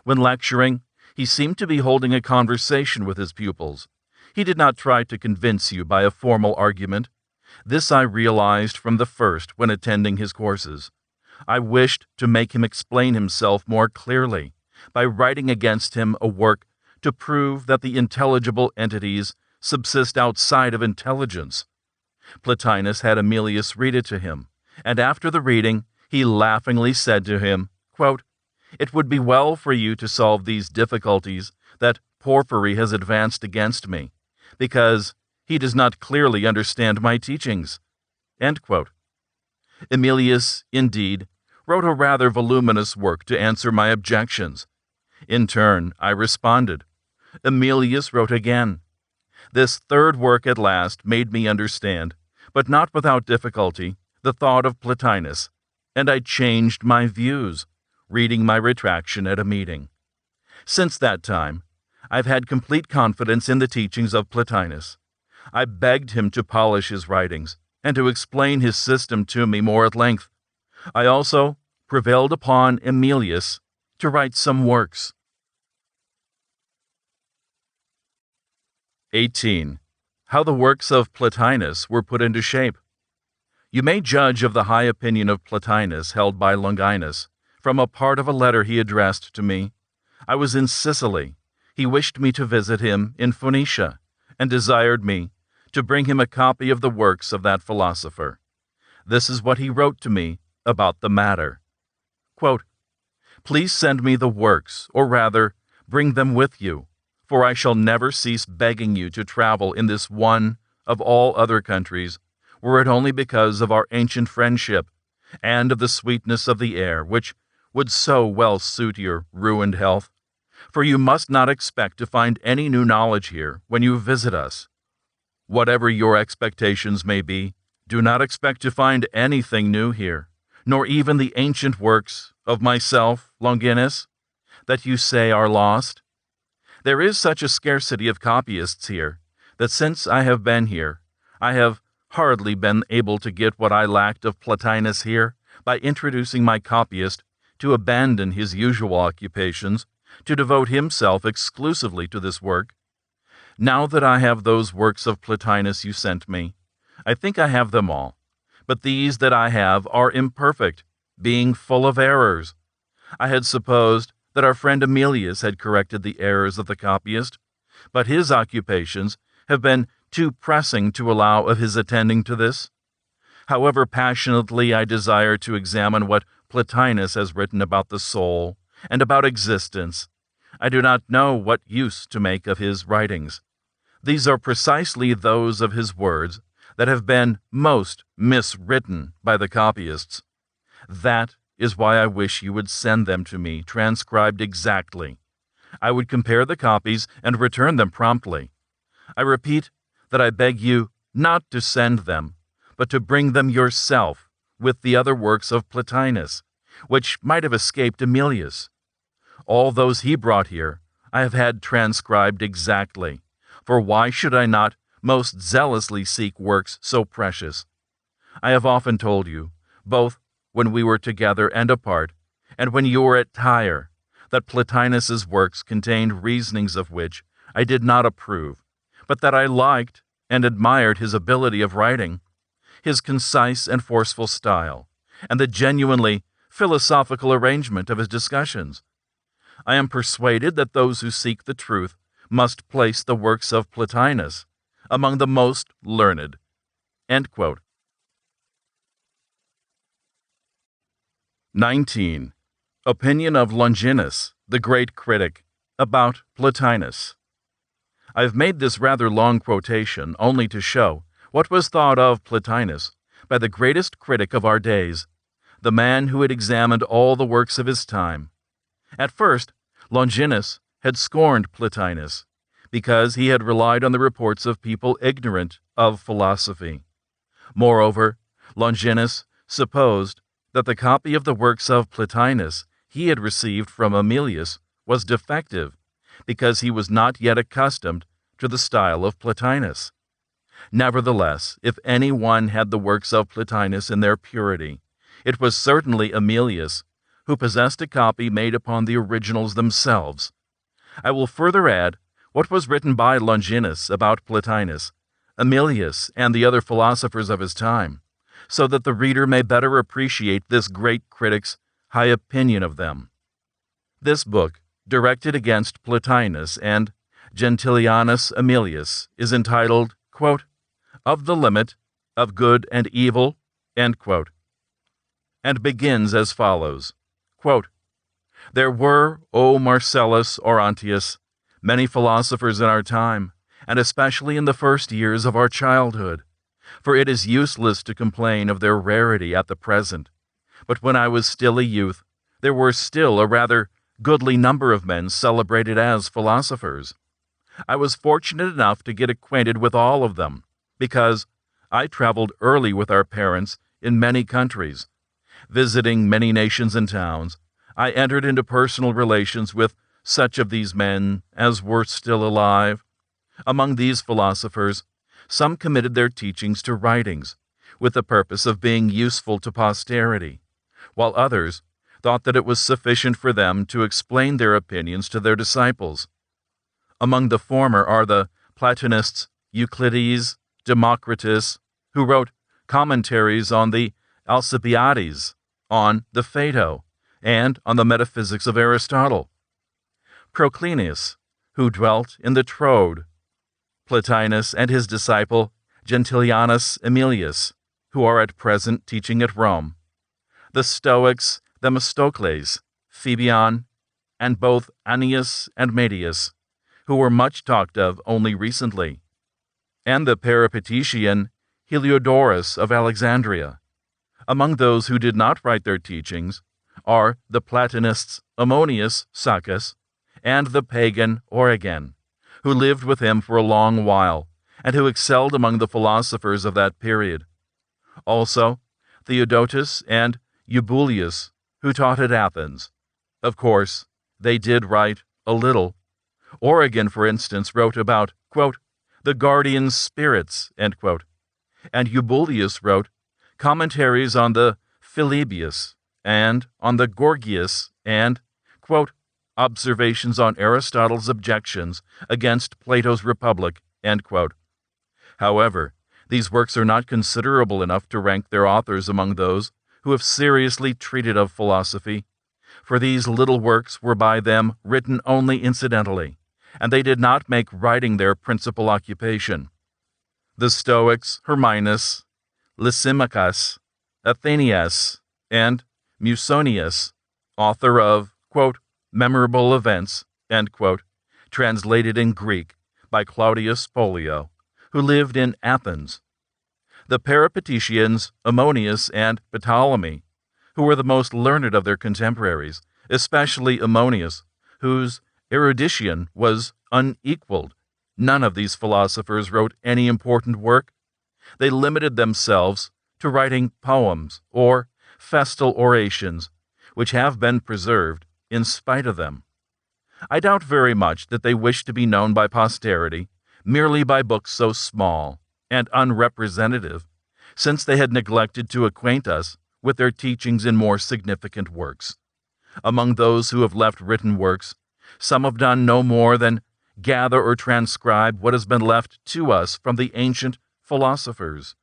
When lecturing, he seemed to be holding a conversation with his pupils. He did not try to convince you by a formal argument. This I realized from the first when attending his courses. I wished to make him explain himself more clearly by writing against him a work to prove that the intelligible entities subsist outside of intelligence. Plotinus had Emilius read it to him, and after the reading, he laughingly said to him, quote, It would be well for you to solve these difficulties that Porphyry has advanced against me, because he does not clearly understand my teachings. End quote. Emilius, indeed, wrote a rather voluminous work to answer my objections. In turn, I responded. Emilius wrote again. This third work at last made me understand, but not without difficulty, the thought of Plotinus, and I changed my views, reading my retraction at a meeting. Since that time, I've had complete confidence in the teachings of Plotinus. I begged him to polish his writings, and to explain his system to me more at length. I also prevailed upon Emilius to write some works. 18. How the works of Plotinus were put into shape. You may judge of the high opinion of Plotinus held by Longinus from a part of a letter he addressed to me. I was in Sicily. He wished me to visit him in Phoenicia, and desired me to bring him a copy of the works of that philosopher. This is what he wrote to me about the matter. Quote, "Please send me the works, or rather, bring them with you, for I shall never cease begging you to travel in this one of all other countries, were it only because of our ancient friendship, and of the sweetness of the air, which would so well suit your ruined health. For you must not expect to find any new knowledge here when you visit us. Whatever your expectations may be, do not expect to find anything new here, nor even the ancient works of myself, Longinus, that you say are lost. There is such a scarcity of copyists here, that since I have been here, I have hardly been able to get what I lacked of Plotinus here by introducing my copyist to abandon his usual occupations, to devote himself exclusively to this work. Now that I have those works of Plotinus you sent me, I think I have them all, but these that I have are imperfect, being full of errors. I had supposed that our friend Emilius had corrected the errors of the copyist, but his occupations have been too pressing to allow of his attending to this. However passionately I desire to examine what Plotinus has written about the soul and about existence, I do not know what use to make of his writings. These are precisely those of his words that have been most miswritten by the copyists. That is why I wish you would send them to me transcribed exactly. I would compare the copies and return them promptly. I repeat that I beg you not to send them, but to bring them yourself with the other works of Plotinus, which might have escaped Emilius. All those he brought here I have had transcribed exactly, for why should I not most zealously seek works so precious? I have often told you, both when we were together and apart, and when you were at Tyre, that Plotinus's works contained reasonings of which I did not approve, but that I liked and admired his ability of writing, his concise and forceful style, and the genuinely philosophical arrangement of his discussions. I am persuaded that those who seek the truth must place the works of Plotinus among the most learned." End quote. 19. Opinion of Longinus, the great critic, about Plotinus. I've made this rather long quotation only to show what was thought of Plotinus by the greatest critic of our days, the man who had examined all the works of his time. At first, Longinus had scorned Plotinus, because he had relied on the reports of people ignorant of philosophy. Moreover, Longinus supposed that the copy of the works of Plotinus he had received from Emilius was defective, because he was not yet accustomed to the style of Plotinus. Nevertheless, if any one had the works of Plotinus in their purity, it was certainly Emilius, who possessed a copy made upon the originals themselves. I will further add what was written by Longinus about Plotinus, Emilius, and the other philosophers of his time, so that the reader may better appreciate this great critic's high opinion of them. This book, directed against Plotinus and Gentilianus Emilius, is entitled, quote, "Of the Limit of Good and Evil," end quote, and begins as follows, quote, "There were, O Marcellus Orontius, many philosophers in our time, and especially in the first years of our childhood, for it is useless to complain of their rarity at the present. But when I was still a youth, there were still a rather goodly number of men celebrated as philosophers. I was fortunate enough to get acquainted with all of them, because I traveled early with our parents in many countries. Visiting many nations and towns, I entered into personal relations with such of these men as were still alive. Among these philosophers, some committed their teachings to writings, with the purpose of being useful to posterity, while others thought that it was sufficient for them to explain their opinions to their disciples. Among the former are the Platonists, Euclides, Democritus, who wrote commentaries on the Alcibiades, on the Phaedo, and on the metaphysics of Aristotle; Proclinus, who dwelt in the Troad; Plotinus and his disciple Gentilianus Emilius, who are at present teaching at Rome; the Stoics Themistocles, Phoebion, and both Annius and Medius, who were much talked of only recently; and the Peripatetian Heliodorus of Alexandria. Among those who did not write their teachings are the Platonists Ammonius Saccas and the pagan Origen, who lived with him for a long while, and who excelled among the philosophers of that period. Also, Theodotus and Eubulius, who taught at Athens. Of course, they did write a little. Origen, for instance, wrote about, quote, the guardian spirits, end quote, and Eubulius wrote commentaries on the Philebus and on the Gorgias and, quote, observations on Aristotle's objections against Plato's Republic, end quote. However, these works are not considerable enough to rank their authors among those who have seriously treated of philosophy, for these little works were by them written only incidentally, and they did not make writing their principal occupation. The Stoics, Herminus, Lysimachus, Athenaeus, and Musonius, author of, quote, memorable events, end quote, translated in Greek by Claudius Pollio, who lived in Athens; the Peripatetians Ammonius and Ptolemy, who were the most learned of their contemporaries, especially Ammonius, whose erudition was unequaled. None of these philosophers wrote any important work. They limited themselves to writing poems or festal orations, which have been preserved in spite of them. I doubt very much that they wished to be known by posterity merely by books so small and unrepresentative, since they had neglected to acquaint us with their teachings in more significant works. Among those who have left written works, some have done no more than gather or transcribe what has been left to us from the ancient philosophers.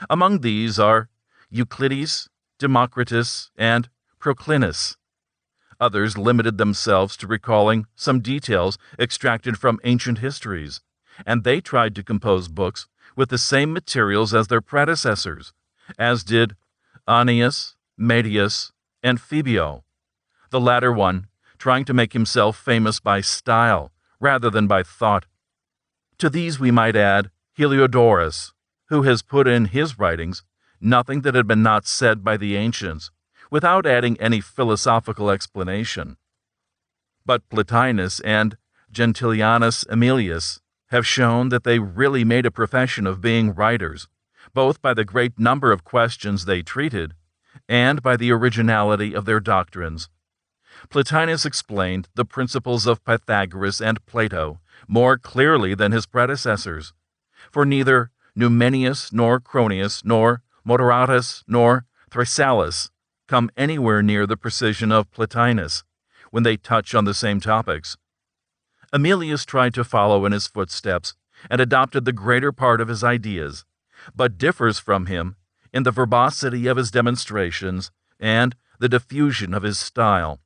Among these are Euclides, Democritus, and Proclinus. Others limited themselves to recalling some details extracted from ancient histories, and they tried to compose books with the same materials as their predecessors, as did Annius, Medius, and Phoebio, the latter one trying to make himself famous by style rather than by thought. To these we might add Heliodorus, who has put in his writings nothing that had been not said by the ancients, without adding any philosophical explanation. But Plotinus and Gentilianus Emilius have shown that they really made a profession of being writers, both by the great number of questions they treated and by the originality of their doctrines. Plotinus explained the principles of Pythagoras and Plato more clearly than his predecessors, for neither Numenius nor Cronius nor Moderatus nor Thrasyllus come anywhere near the precision of Plotinus when they touch on the same topics. Emilius tried to follow in his footsteps and adopted the greater part of his ideas, but differs from him in the verbosity of his demonstrations and the diffusion of his style.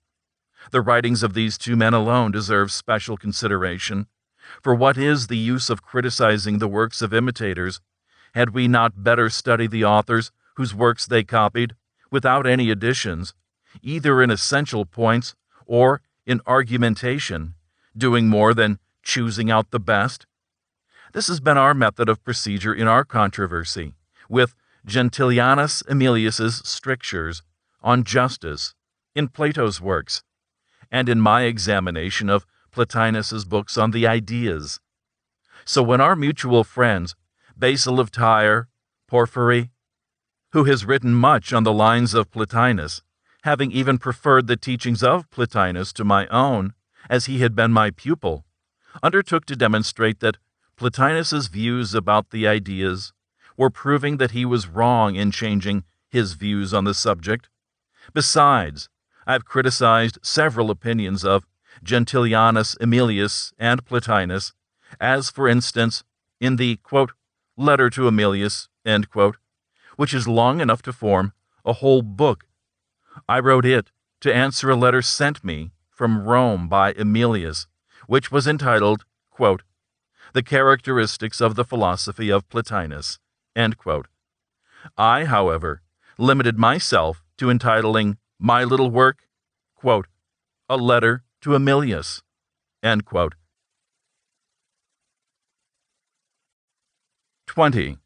The writings of these two men alone deserve special consideration, for what is the use of criticizing the works of imitators, had we not better study the authors whose works they copied, without any additions, either in essential points or in argumentation, doing more than choosing out the best? This has been our method of procedure in our controversy with Gentilianus Emilius's strictures on justice in Plato's works, and in my examination of Plotinus's books on the ideas. So when our mutual friends, Basil of Tyre, Porphyry, who has written much on the lines of Plotinus, having even preferred the teachings of Plotinus to my own, as he had been my pupil, undertook to demonstrate that Plotinus's views about the ideas were proving that he was wrong in changing his views on the subject. Besides, I have criticized several opinions of Gentilianus Emilius and Plotinus, as, for instance, in the, quote, letter to Emilius, end quote, which is long enough to form a whole book. I wrote it to answer a letter sent me from Rome by Emilius, which was entitled, quote, The Characteristics of the Philosophy of Plotinus, end quote. I, however, limited myself to entitling my little work, quote, A Letter to Emilius, end quote. 20.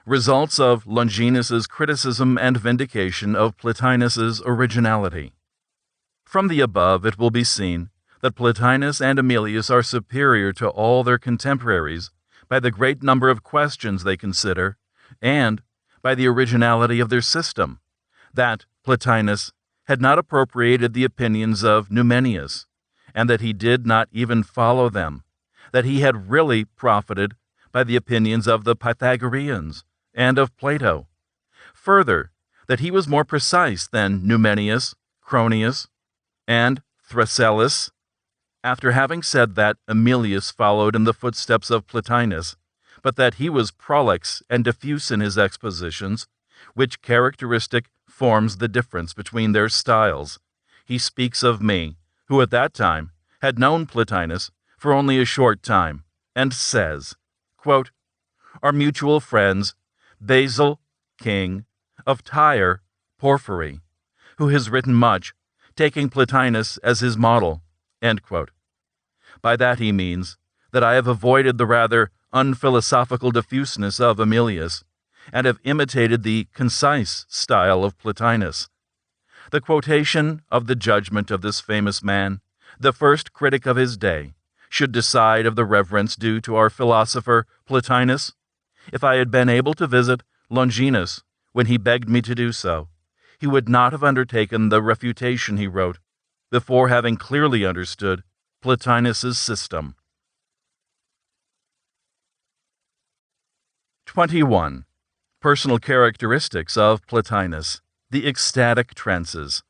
Results of Longinus's criticism and vindication of Plotinus's originality. From the above it will be seen that Plotinus and Emilius are superior to all their contemporaries by the great number of questions they consider, and by the originality of their system, that Plotinus had not appropriated the opinions of Numenius, and that he did not even follow them, that he had really profited by the opinions of the Pythagoreans and of Plato. Further, that he was more precise than Numenius, Cronius, and Thrasyllus. After having said that Emilius followed in the footsteps of Plotinus, but that he was prolix and diffuse in his expositions, which characteristic forms the difference between their styles, he speaks of me, who at that time had known Plotinus for only a short time, and says, quote, Our mutual friends, Basil, king, of Tyre, Porphyry, who has written much, taking Plotinus as his model, end quote. By that he means that I have avoided the rather unphilosophical diffuseness of Emilius, and have imitated the concise style of Plotinus. The quotation of the judgment of this famous man, the first critic of his day, should decide of the reverence due to our philosopher Plotinus. If I had been able to visit Longinus when he begged me to do so, he would not have undertaken the refutation he wrote, before having clearly understood Plotinus's system. 21. Personal characteristics of Plotinus, the ecstatic trances.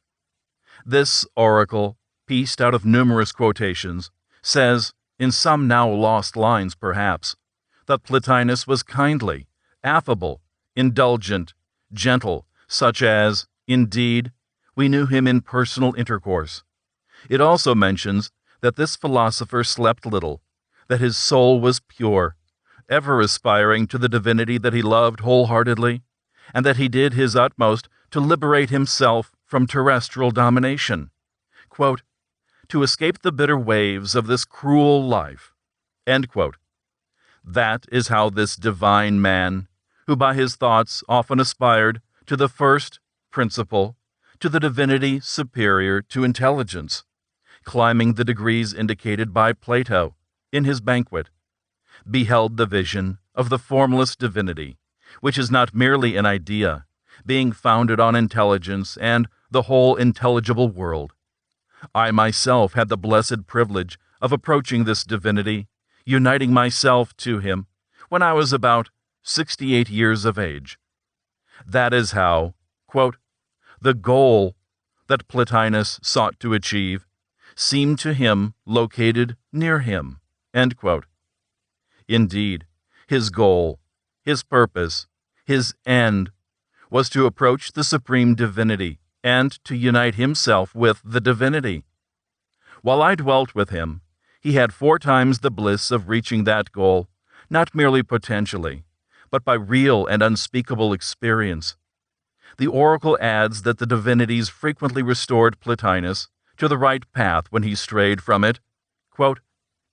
This oracle, pieced out of numerous quotations, says, in some now lost lines perhaps, that Plotinus was kindly, affable, indulgent, gentle, such as, indeed, we knew him in personal intercourse. It also mentions that this philosopher slept little, that his soul was pure, ever aspiring to the divinity that he loved wholeheartedly, and that he did his utmost to liberate himself from terrestrial domination, quote, to escape the bitter waves of this cruel life, end quote. That is how this divine man, who by his thoughts often aspired to the first principle, to the divinity superior to intelligence, climbing the degrees indicated by Plato in his banquet, beheld the vision of the formless divinity, which is not merely an idea, being founded on intelligence and the whole intelligible world. I myself had the blessed privilege of approaching this divinity, uniting myself to him, when I was about 68 years of age. That is how, quote, the goal that Plotinus sought to achieve seemed to him located near him, end quote. Indeed, his goal, his purpose, his end, was to approach the supreme divinity and to unite himself with the divinity. While I dwelt with him, he had 4 times the bliss of reaching that goal, not merely potentially, but by real and unspeakable experience. The oracle adds that the divinities frequently restored Plotinus to the right path when he strayed from it, quote,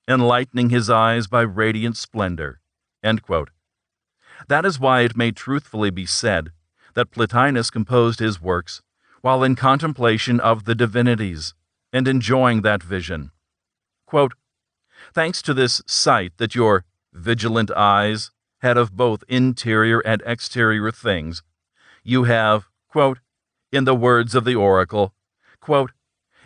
enlightening his eyes by radiant splendor, end quote. That is why it may truthfully be said that Plotinus composed his works while in contemplation of the divinities and enjoying that vision. Quote, thanks to this sight that your vigilant eyes had of both interior and exterior things, you have, quote, in the words of the oracle, quote,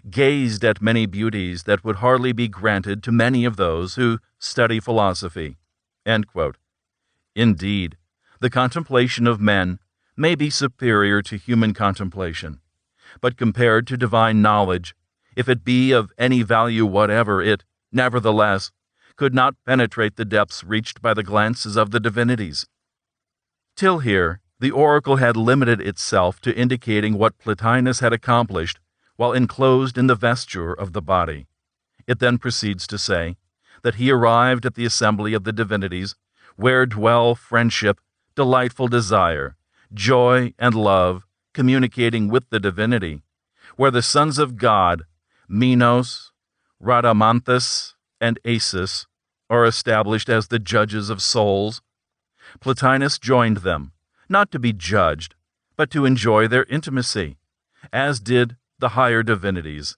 gazed at many beauties that would hardly be granted to many of those who study philosophy, end quote. Indeed, the contemplation of men may be superior to human contemplation, but compared to divine knowledge, if it be of any value whatever, it, nevertheless, could not penetrate the depths reached by the glances of the divinities. Till here, the oracle had limited itself to indicating what Plotinus had accomplished while enclosed in the vesture of the body. It then proceeds to say that he arrived at the assembly of the divinities, where dwell friendship, delightful desire, joy, and love, communicating with the divinity, where the sons of God, Minos, Rhadamanthus, and Acis, are established as the judges of souls. Plotinus joined them, not to be judged, but to enjoy their intimacy, as did the higher divinities.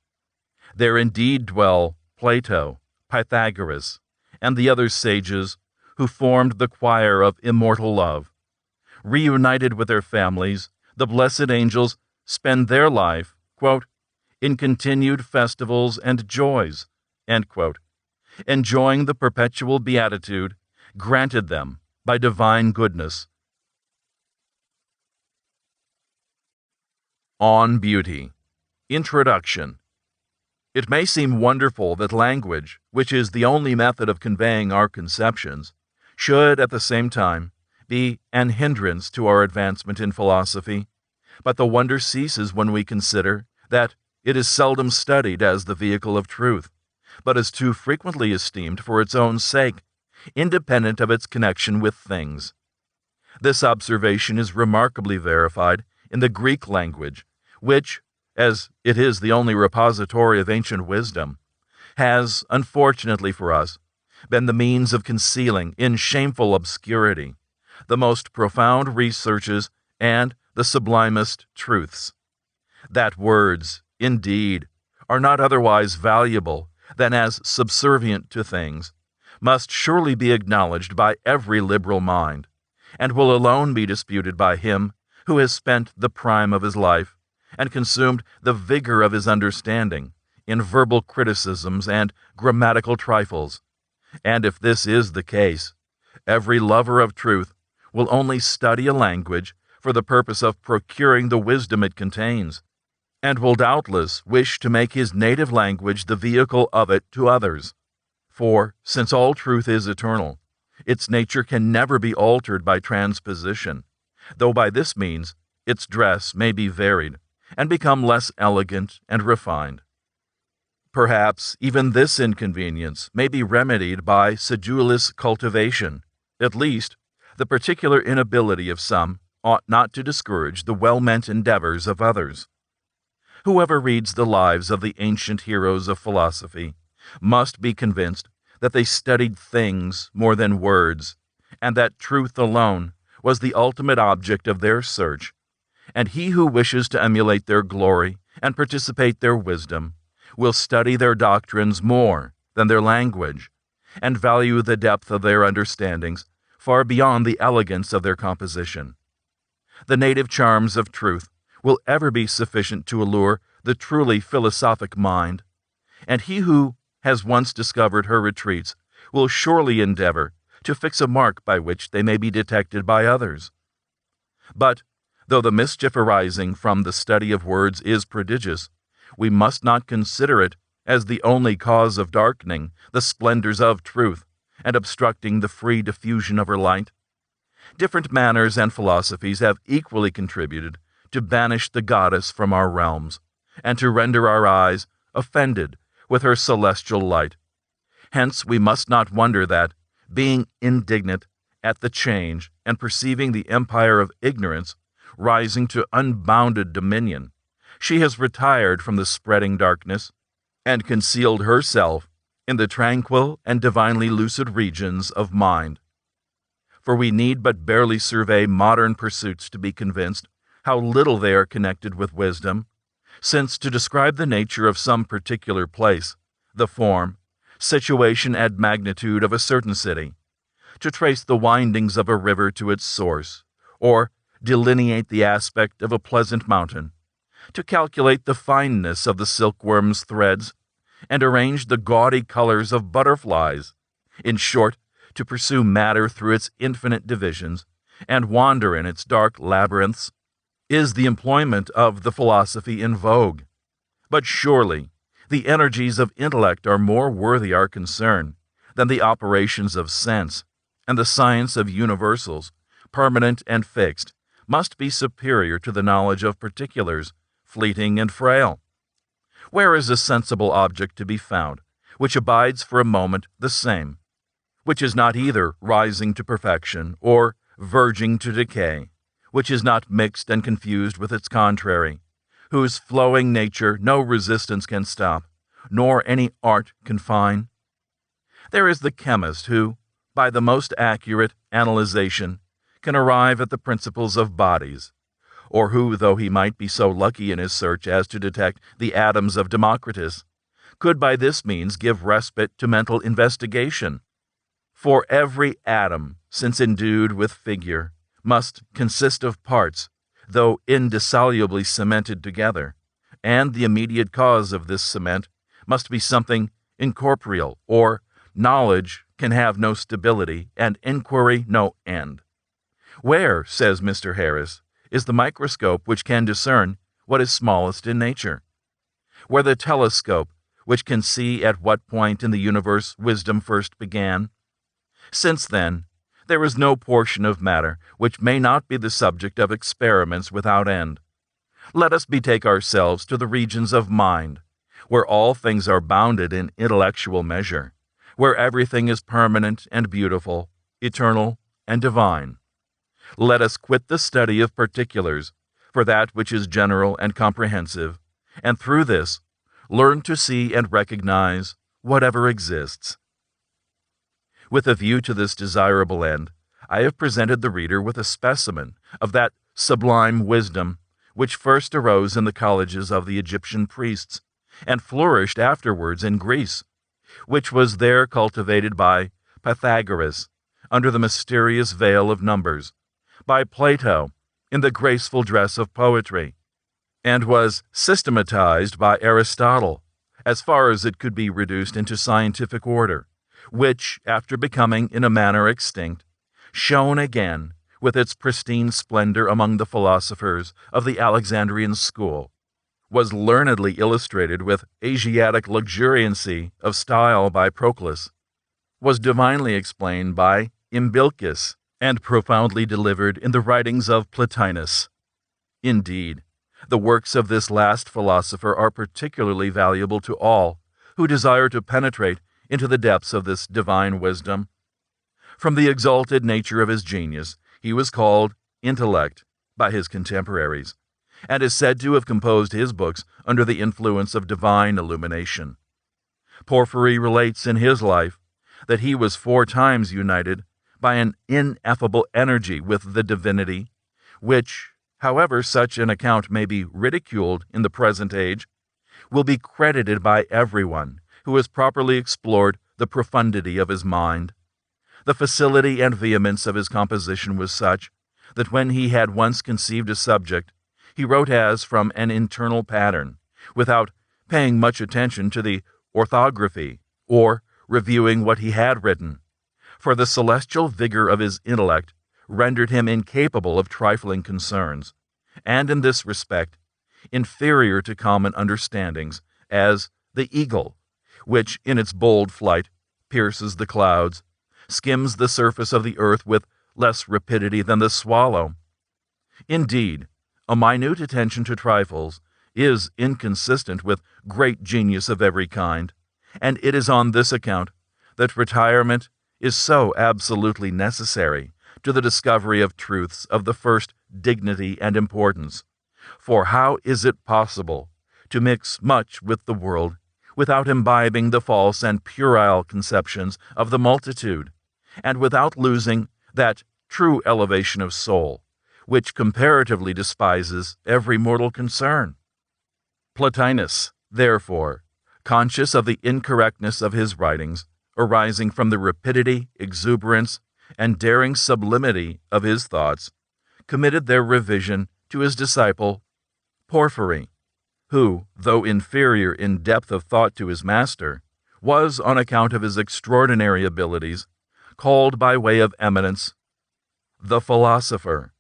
There indeed dwell Plato, Pythagoras, and the other sages who formed the choir of immortal love. Reunited with their families, the blessed angels spend their life, quote, in continued festivals and joys, end quote, enjoying the perpetual beatitude granted them by divine goodness. On Beauty. Introduction. It may seem wonderful that language, which is the only method of conveying our conceptions, should, at the same time, be an hindrance to our advancement in philosophy, but the wonder ceases when we consider that it is seldom studied as the vehicle of truth, but is too frequently esteemed for its own sake, independent of its connection with things. This observation is remarkably verified in the Greek language, which, as it is the only repository of ancient wisdom, has, unfortunately for us, been the means of concealing in shameful obscurity the most profound researches and the sublimest truths. That words, indeed, are not otherwise valuable than as subservient to things, must surely be acknowledged by every liberal mind, and will alone be disputed by him who has spent the prime of his life and consumed the vigor of his understanding in verbal criticisms and grammatical trifles. And if this is the case, every lover of truth will only study a language for the purpose of procuring the wisdom it contains, and will doubtless wish to make his native language the vehicle of it to others. For, since all truth is eternal, its nature can never be altered by transposition, though by this means its dress may be varied, and become less elegant and refined. Perhaps even this inconvenience may be remedied by sedulous cultivation. At least, the particular inability of some ought not to discourage the well-meant endeavors of others. Whoever reads the lives of the ancient heroes of philosophy must be convinced that they studied things more than words, and that truth alone was the ultimate object of their search, and he who wishes to emulate their glory and participate their wisdom will study their doctrines more than their language, and value the depth of their understandings far beyond the elegance of their composition. The native charms of truth will ever be sufficient to allure the truly philosophic mind, and he who has once discovered her retreats will surely endeavor to fix a mark by which they may be detected by others. But, though the mischief arising from the study of words is prodigious, we must not consider it as the only cause of darkening the splendors of truth and obstructing the free diffusion of her light. Different manners and philosophies have equally contributed to banish the goddess from our realms, and to render our eyes offended with her celestial light. Hence we must not wonder that, being indignant at the change and perceiving the empire of ignorance rising to unbounded dominion, she has retired from the spreading darkness and concealed herself in the tranquil and divinely lucid regions of mind. For we need but barely survey modern pursuits to be convinced how little they are connected with wisdom, since to describe the nature of some particular place, the form, situation, and magnitude of a certain city, to trace the windings of a river to its source, or delineate the aspect of a pleasant mountain, to calculate the fineness of the silkworm's threads, and arrange the gaudy colors of butterflies, in short, to pursue matter through its infinite divisions, and wander in its dark labyrinths, is the employment of the philosophy in vogue. But surely the energies of intellect are more worthy our concern than the operations of sense, and the science of universals, permanent and fixed, must be superior to the knowledge of particulars, fleeting and frail. Where is a sensible object to be found, which abides for a moment the same, which is not either rising to perfection or verging to decay, which is not mixed and confused with its contrary, whose flowing nature no resistance can stop, nor any art confine? There is the chemist who, by the most accurate analyzation, can arrive at the principles of bodies, or who, though he might be so lucky in his search as to detect the atoms of Democritus, could by this means give respite to mental investigation. For every atom, since endued with figure, must consist of parts, though indissolubly cemented together, and the immediate cause of this cement must be something incorporeal, or knowledge can have no stability, and inquiry no end. Where, says Mr. Harris, is the microscope which can discern what is smallest in nature? Where the telescope which can see at what point in the universe wisdom first began? Since then, there is no portion of matter which may not be the subject of experiments without end. Let us betake ourselves to the regions of mind, where all things are bounded in intellectual measure, where everything is permanent and beautiful, eternal and divine. Let us quit the study of particulars for that which is general and comprehensive, and through this learn to see and recognize whatever exists. With a view to this desirable end, I have presented the reader with a specimen of that sublime wisdom which first arose in the colleges of the Egyptian priests, and flourished afterwards in Greece, which was there cultivated by Pythagoras under the mysterious veil of numbers, by Plato in the graceful dress of poetry, and was systematized by Aristotle, as far as it could be reduced into scientific order, which, after becoming in a manner extinct, shone again with its pristine splendor among the philosophers of the Alexandrian school, was learnedly illustrated with Asiatic luxuriancy of style by Proclus, was divinely explained by Imbylcus, and profoundly delivered in the writings of Plotinus. Indeed, the works of this last philosopher are particularly valuable to all who desire to penetrate into the depths of this divine wisdom. From the exalted nature of his genius, he was called intellect by his contemporaries, and is said to have composed his books under the influence of divine illumination. Porphyry relates in his life that he was 4 times united by an ineffable energy with the divinity, which, however such an account may be ridiculed in the present age, will be credited by everyone who has properly explored the profundity of his mind. The facility and vehemence of his composition was such that when he had once conceived a subject, he wrote as from an internal pattern, without paying much attention to the orthography or reviewing what he had written, for the celestial vigor of his intellect rendered him incapable of trifling concerns, and in this respect inferior to common understandings, as the eagle, which in its bold flight pierces the clouds, skims the surface of the earth with less rapidity than the swallow. Indeed, a minute attention to trifles is inconsistent with great genius of every kind, and it is on this account that retirement is so absolutely necessary to the discovery of truths of the first dignity and importance. For how is it possible to mix much with the world without imbibing the false and puerile conceptions of the multitude, and without losing that true elevation of soul, which comparatively despises every mortal concern? Plotinus, therefore, conscious of the incorrectness of his writings, arising from the rapidity, exuberance, and daring sublimity of his thoughts, committed their revision to his disciple Porphyry, who, though inferior in depth of thought to his master, was, on account of his extraordinary abilities, called by way of eminence the philosopher.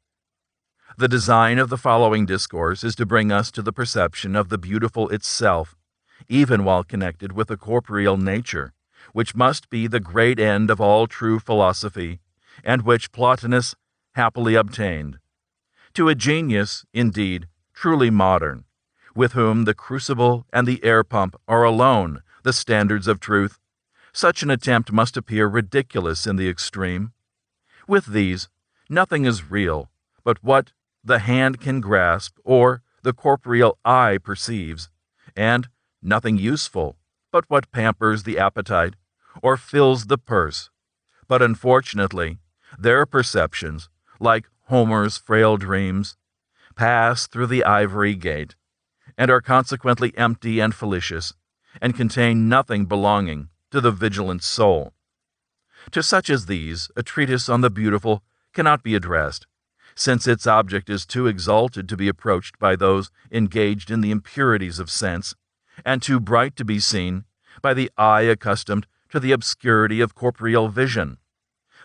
The design of the following discourse is to bring us to the perception of the beautiful itself, even while connected with a corporeal nature, which must be the great end of all true philosophy, and which Plotinus happily obtained. To a genius, indeed, truly modern, with whom the crucible and the air pump are alone the standards of truth, such an attempt must appear ridiculous in the extreme. With these, nothing is real but what the hand can grasp or the corporeal eye perceives, and nothing useful but what pampers the appetite or fills the purse. But unfortunately, their perceptions, like Homer's frail dreams, pass through the ivory gate, and are consequently empty and fallacious, and contain nothing belonging to the vigilant soul. To such as these, a treatise on the beautiful cannot be addressed, since its object is too exalted to be approached by those engaged in the impurities of sense, and too bright to be seen by the eye accustomed to the obscurity of corporeal vision.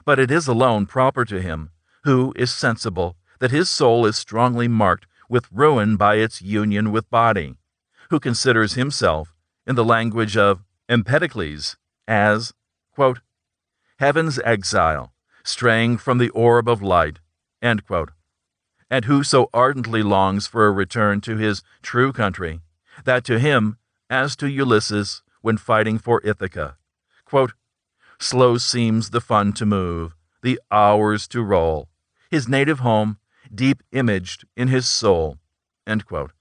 But it is alone proper to him who is sensible that his soul is strongly marked with ruin by its union with body, who considers himself, in the language of Empedocles, as, quote, heaven's exile, straying from the orb of light, end quote, and who so ardently longs for a return to his true country, that to him, as to Ulysses when fighting for Ithaca, quote, slow seems the fun to move, the hours to roll, his native home deep imaged in his soul, end quote.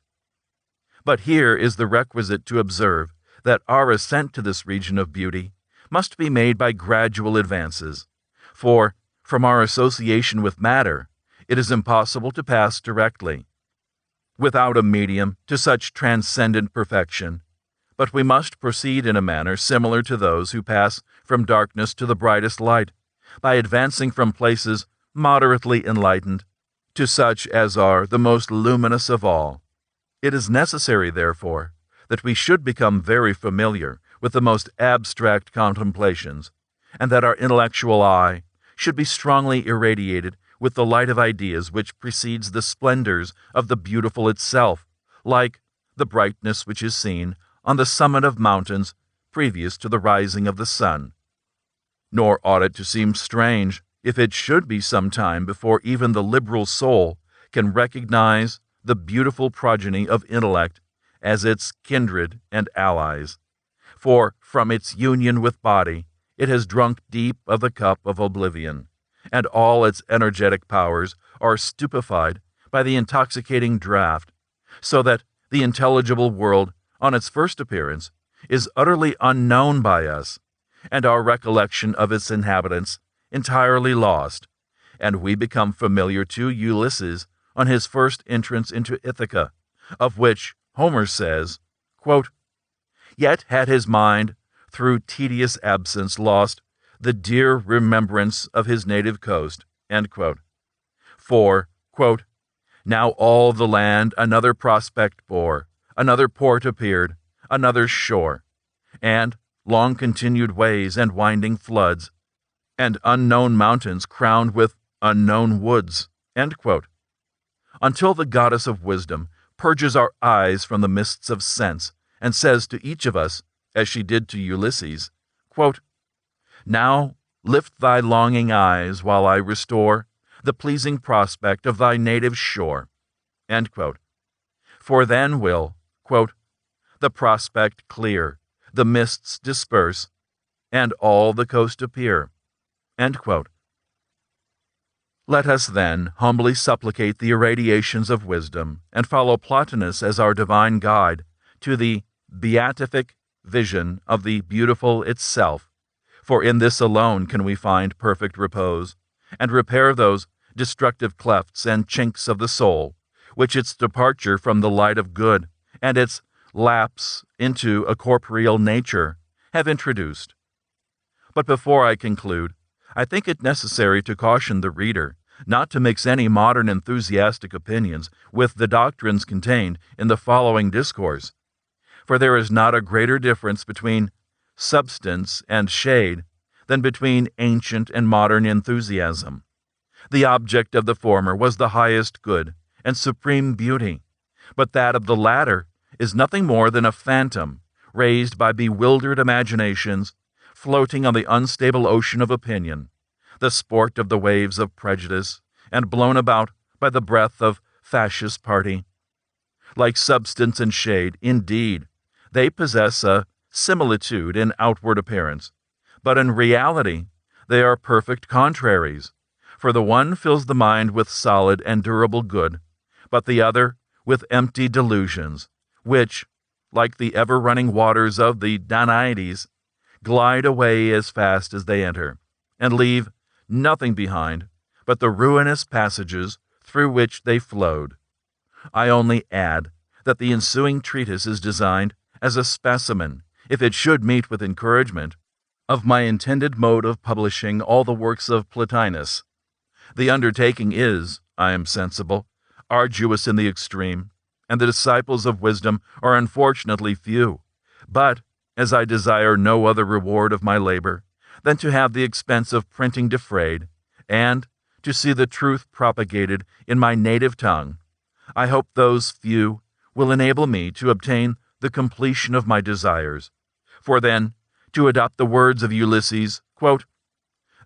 But here is the requisite to observe that our ascent to this region of beauty must be made by gradual advances, for from our association with matter, it is impossible to pass directly, without a medium, to such transcendent perfection, but we must proceed in a manner similar to those who pass from darkness to the brightest light, by advancing from places moderately enlightened to such as are the most luminous of all. It is necessary, therefore, that we should become very familiar with the most abstract contemplations, and that our intellectual eye should be strongly irradiated with the light of ideas which precedes the splendors of the beautiful itself, like the brightness which is seen on the summit of mountains previous to the rising of the sun. Nor ought it to seem strange if it should be some time before even the liberal soul can recognize the beautiful progeny of intellect as its kindred and allies, for from its union with body it has drunk deep of the cup of oblivion, and all its energetic powers are stupefied by the intoxicating draught, so that the intelligible world, on its first appearance, is utterly unknown by us, and our recollection of its inhabitants entirely lost, and we become familiar to Ulysses on his first entrance into Ithaca, of which Homer says, quote, yet had his mind, through tedious absence, lost the dear remembrance of his native coast, end quote. For, quote, now all the land another prospect bore, another port appeared, another shore, and long-continued ways and winding floods, and unknown mountains crowned with unknown woods, end quote. Until the goddess of wisdom purges our eyes from the mists of sense, and says to each of us, as she did to Ulysses, quote, now lift thy longing eyes while I restore the pleasing prospect of thy native shore, end quote. For then will, quote, the prospect clear, the mists disperse, and all the coast appear, end quote. Let us then humbly supplicate the irradiations of wisdom, and follow Plotinus as our divine guide to the beatific vision of the beautiful itself, for in this alone can we find perfect repose, and repair those destructive clefts and chinks of the soul, which its departure from the light of good, and its lapse into a corporeal nature, have introduced. But before I conclude, I think it necessary to caution the reader not to mix any modern enthusiastic opinions with the doctrines contained in the following discourse, for there is not a greater difference between substance and shade than between ancient and modern enthusiasm. The object of the former was the highest good and supreme beauty, but that of the latter is nothing more than a phantom raised by bewildered imaginations, floating on the unstable ocean of opinion, the sport of the waves of prejudice, and blown about by the breath of fascist party. Like substance and shade, indeed, they possess a similitude in outward appearance, but in reality they are perfect contraries, for the one fills the mind with solid and durable good, but the other with empty delusions, which, like the ever-running waters of the Enneads, glide away as fast as they enter, and leave nothing behind but the ruinous passages through which they flowed. I only add that the ensuing treatise is designed as a specimen, if it should meet with encouragement, of my intended mode of publishing all the works of Plotinus. The undertaking is, I am sensible, arduous in the extreme, and the disciples of wisdom are unfortunately few. But, as I desire no other reward of my labor than to have the expense of printing defrayed, and to see the truth propagated in my native tongue, I hope those few will enable me to obtain the completion of my desires. For then, to adopt the words of Ulysses, quote,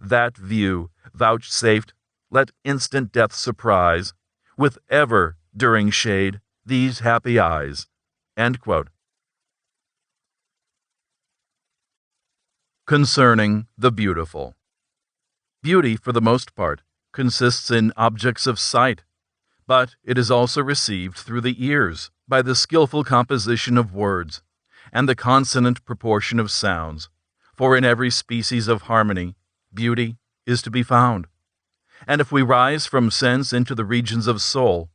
"That view vouchsafed, let instant death surprise, with ever during shade these happy eyes." End quote. Concerning the beautiful. Beauty, for the most part, consists in objects of sight, but it is also received through the ears by the skillful composition of words and the consonant proportion of sounds, for in every species of harmony beauty is to be found. And if we rise from sense into the regions of soul,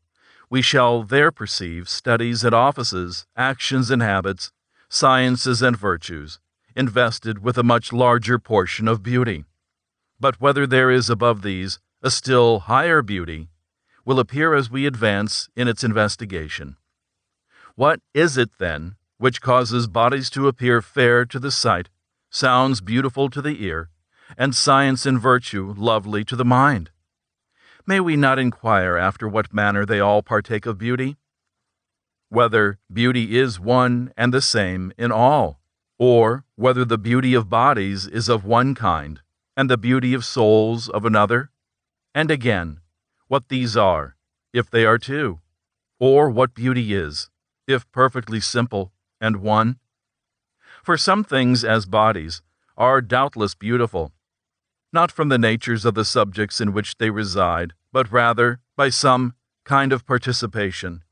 we shall there perceive studies and offices, actions and habits, sciences and virtues, invested with a much larger portion of beauty. But whether there is above these a still higher beauty will appear as we advance in its investigation. What is it, then, which causes bodies to appear fair to the sight, sounds beautiful to the ear, and science and virtue lovely to the mind? May we not inquire after what manner they all partake of beauty? Whether beauty is one and the same in all, or whether the beauty of bodies is of one kind, and the beauty of souls of another? And again, what these are, if they are two, or what beauty is, if perfectly simple and one? For some things as bodies are doubtless beautiful, not from the natures of the subjects in which they reside, but rather by some kind of participation.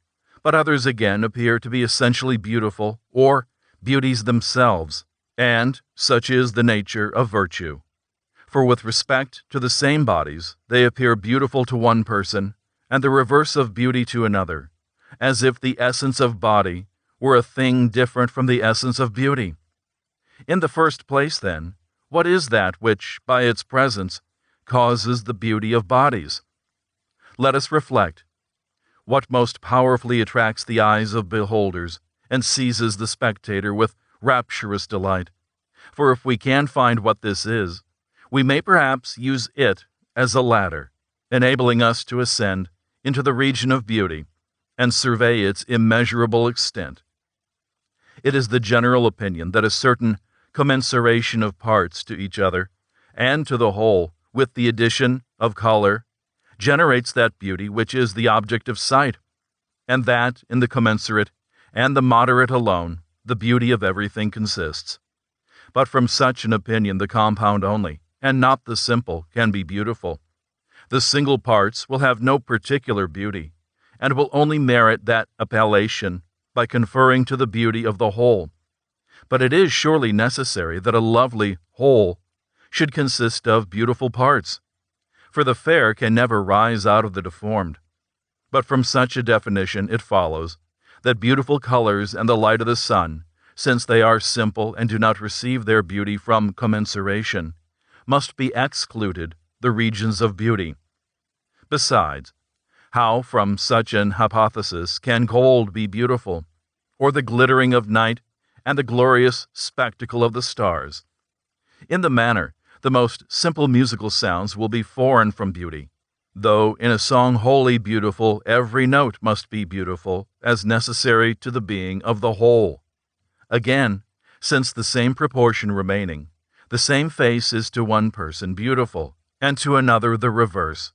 But others again appear to be essentially beautiful, or beauties themselves, and such is the nature of virtue. For with respect to the same bodies, they appear beautiful to one person, and the reverse of beauty to another, as if the essence of body were a thing different from the essence of beauty. In the first place, then, what is that which, by its presence, causes the beauty of bodies? Let us reflect. What most powerfully attracts the eyes of beholders and seizes the spectator with rapturous delight? For if we can find what this is, we may perhaps use it as a ladder, enabling us to ascend into the region of beauty and survey its immeasurable extent. It is the general opinion that a certain commensuration of parts to each other and to the whole, with the addition of color, generates that beauty which is the object of sight, and that in the commensurate and the moderate alone the beauty of everything consists. But from such an opinion the compound only, and not the simple, can be beautiful. The single parts will have no particular beauty, and will only merit that appellation by conferring to the beauty of the whole. But it is surely necessary that a lovely whole should consist of beautiful parts, for the fair can never rise out of the deformed. But from such a definition it follows that beautiful colors and the light of the sun, since they are simple and do not receive their beauty from commensuration, must be excluded the regions of beauty. Besides, how from such an hypothesis can gold be beautiful, or the glittering of night and the glorious spectacle of the stars? In the manner, the most simple musical sounds will be foreign from beauty, though in a song wholly beautiful every note must be beautiful, as necessary to the being of the whole. Again, since the same proportion remaining, The same face is to one person beautiful, and to another the reverse.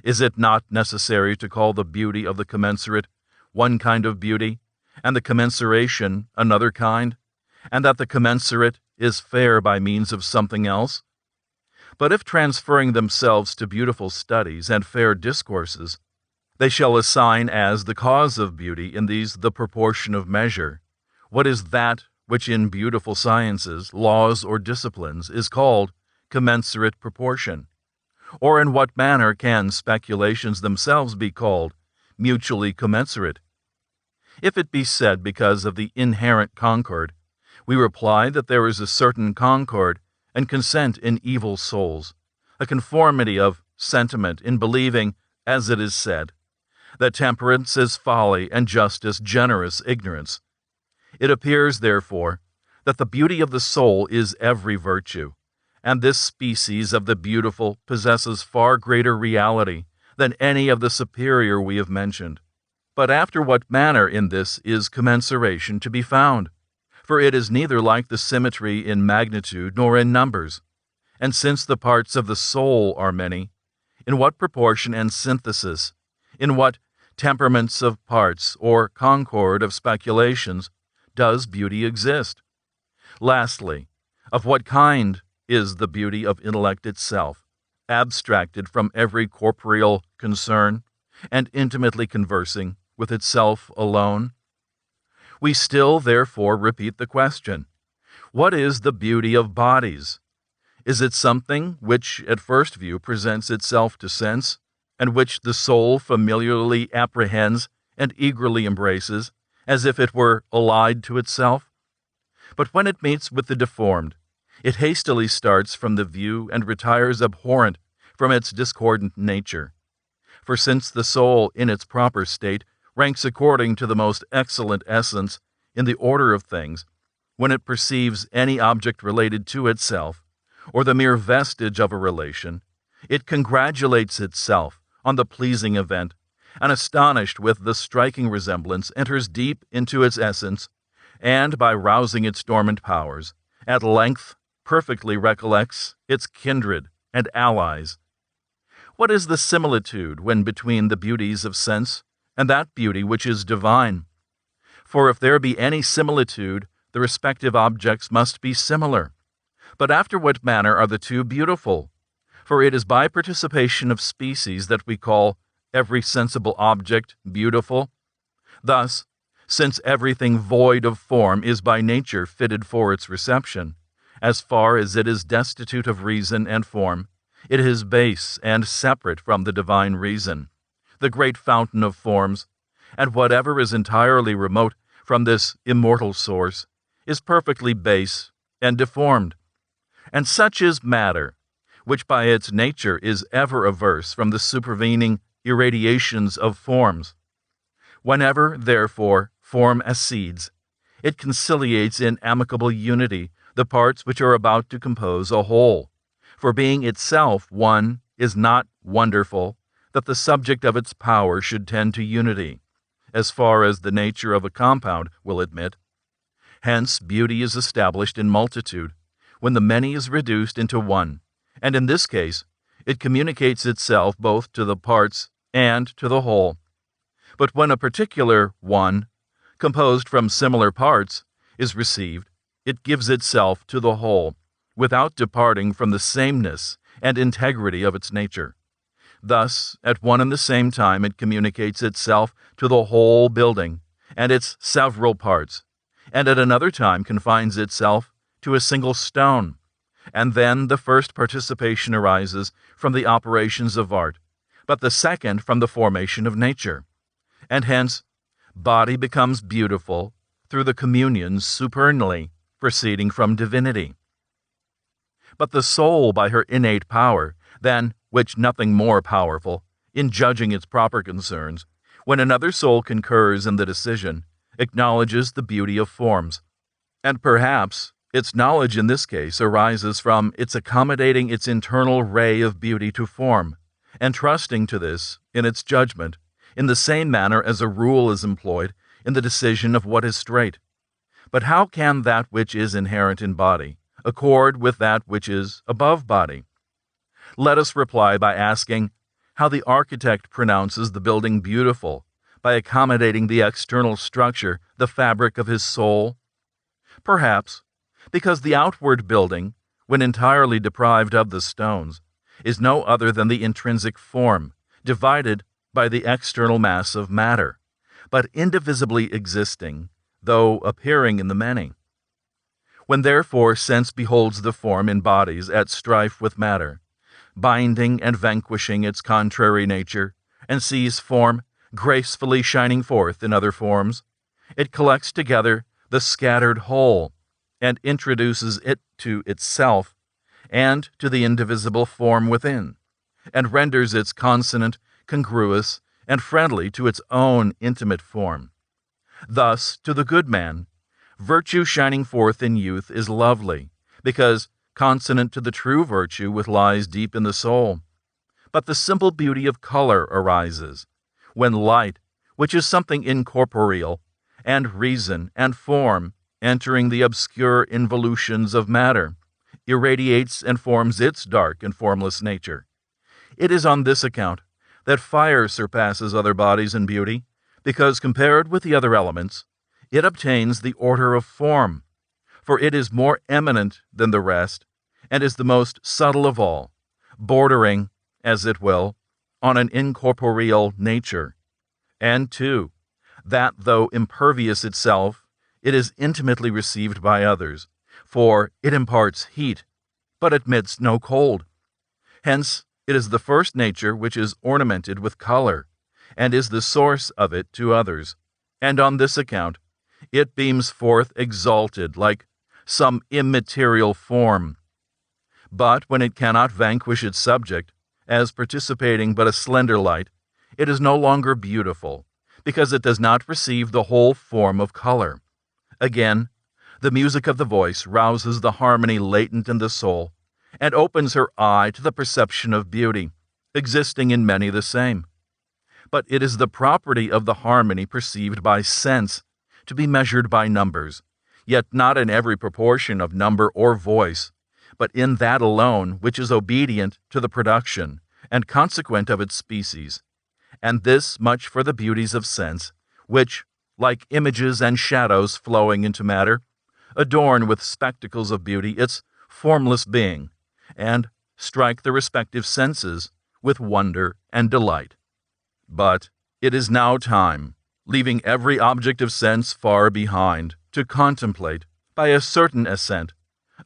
Is it not necessary to call the beauty of the commensurate one kind of beauty, and the commensuration another kind, and that the commensurate is fair by means of something else? But if transferring themselves to beautiful studies and fair discourses, they shall assign as the cause of beauty in these the proportion of measure, what is that which in beautiful sciences, laws, or disciplines is called commensurate proportion? Or in what manner can speculations themselves be called mutually commensurate? If it be said because of the inherent concord, we reply that there is a certain concord and consent in evil souls, a conformity of sentiment in believing, as it is said, that temperance is folly and justice generous ignorance. It appears, therefore, that the beauty of the soul is every virtue, and this species of the beautiful possesses far greater reality than any of the superior we have mentioned. But after what manner in this is commensuration to be found? For it is neither like the symmetry in magnitude nor in numbers. And since the parts of the soul are many, in what proportion and synthesis, in what temperaments of parts or concord of speculations does beauty exist? Lastly, of what kind is the beauty of intellect itself, abstracted from every corporeal concern, and intimately conversing with itself alone? We still, therefore, repeat the question, what is the beauty of bodies? Is it something which at first view presents itself to sense, and which the soul familiarly apprehends and eagerly embraces, as if it were allied to itself? But when it meets with the deformed, it hastily starts from the view and retires abhorrent from its discordant nature. For since the soul in its proper state ranks according to the most excellent essence in the order of things, when it perceives any object related to itself, or the mere vestige of a relation, it congratulates itself on the pleasing event, and astonished with the striking resemblance enters deep into its essence, and by rousing its dormant powers, at length perfectly recollects its kindred and allies. What is the similitude when between the beauties of sense and that beauty which is divine? For if there be any similitude, the respective objects must be similar. But after what manner are the two beautiful? For it is by participation of species that we call every sensible object beautiful. Thus, since everything void of form is by nature fitted for its reception, as far as it is destitute of reason and form, it is base and separate from the divine reason, the great fountain of forms, and whatever is entirely remote from this immortal source is perfectly base and deformed. And such is matter, which by its nature is ever averse from the supervening irradiations of forms. Whenever, therefore, form accedes, it conciliates in amicable unity the parts which are about to compose a whole. For being itself one is not wonderful that the subject of its power should tend to unity, as far as the nature of a compound will admit. Hence beauty is established in multitude, when the many is reduced into one, and in this case it communicates itself both to the parts and to the whole. But when a particular one, composed from similar parts, is received, it gives itself to the whole, without departing from the sameness and integrity of its nature. Thus, at one and the same time it communicates itself to the whole building and its several parts, and at another time confines itself to a single stone, and then the first participation arises from the operations of art, but the second from the formation of nature. And hence, body becomes beautiful through the communions supernally proceeding from divinity. But the soul, by her innate power, than which nothing more powerful, in judging its proper concerns, when another soul concurs in the decision, acknowledges the beauty of forms. And perhaps its knowledge in this case arises from its accommodating its internal ray of beauty to form, and trusting to this in its judgment, in the same manner as a rule is employed in the decision of what is straight. But how can that which is inherent in body, accord with that which is above body? Let us reply by asking how the architect pronounces the building beautiful by accommodating the external structure, the fabric of his soul. Perhaps because the outward building, when entirely deprived of the stones, is no other than the intrinsic form, divided by the external mass of matter, but indivisibly existing, though appearing in the many. When therefore sense beholds the form in bodies at strife with matter, binding and vanquishing its contrary nature, and sees form gracefully shining forth in other forms, it collects together the scattered whole, and introduces it to itself and to the indivisible form within, and renders its consonant congruous and friendly to its own intimate form. Thus, to the good man, virtue shining forth in youth is lovely, because consonant to the true virtue which lies deep in the soul. But the simple beauty of color arises, when light, which is something incorporeal, and reason and form, entering the obscure involutions of matter, irradiates and forms its dark and formless nature. It is on this account that fire surpasses other bodies in beauty, because compared with the other elements, it obtains the order of form, for it is more eminent than the rest, and is the most subtle of all, bordering, as it will, on an incorporeal nature. And, too, that though impervious itself, it is intimately received by others, for it imparts heat, but admits no cold. Hence, it is the first nature which is ornamented with color, and is the source of it to others, and on this account it beams forth exalted like some immaterial form. But when it cannot vanquish its subject, as participating but a slender light, it is no longer beautiful, because it does not receive the whole form of color. Again, the music of the voice rouses the harmony latent in the soul, and opens her eye to the perception of beauty, existing in many the same. But it is the property of the harmony perceived by sense to be measured by numbers, yet not in every proportion of number or voice, but in that alone which is obedient to the production and consequent of its species. And this much for the beauties of sense, which, like images and shadows flowing into matter, adorn with spectacles of beauty its formless being, and strike the respective senses with wonder and delight. But it is now time, leaving every object of sense far behind, to contemplate, by a certain ascent,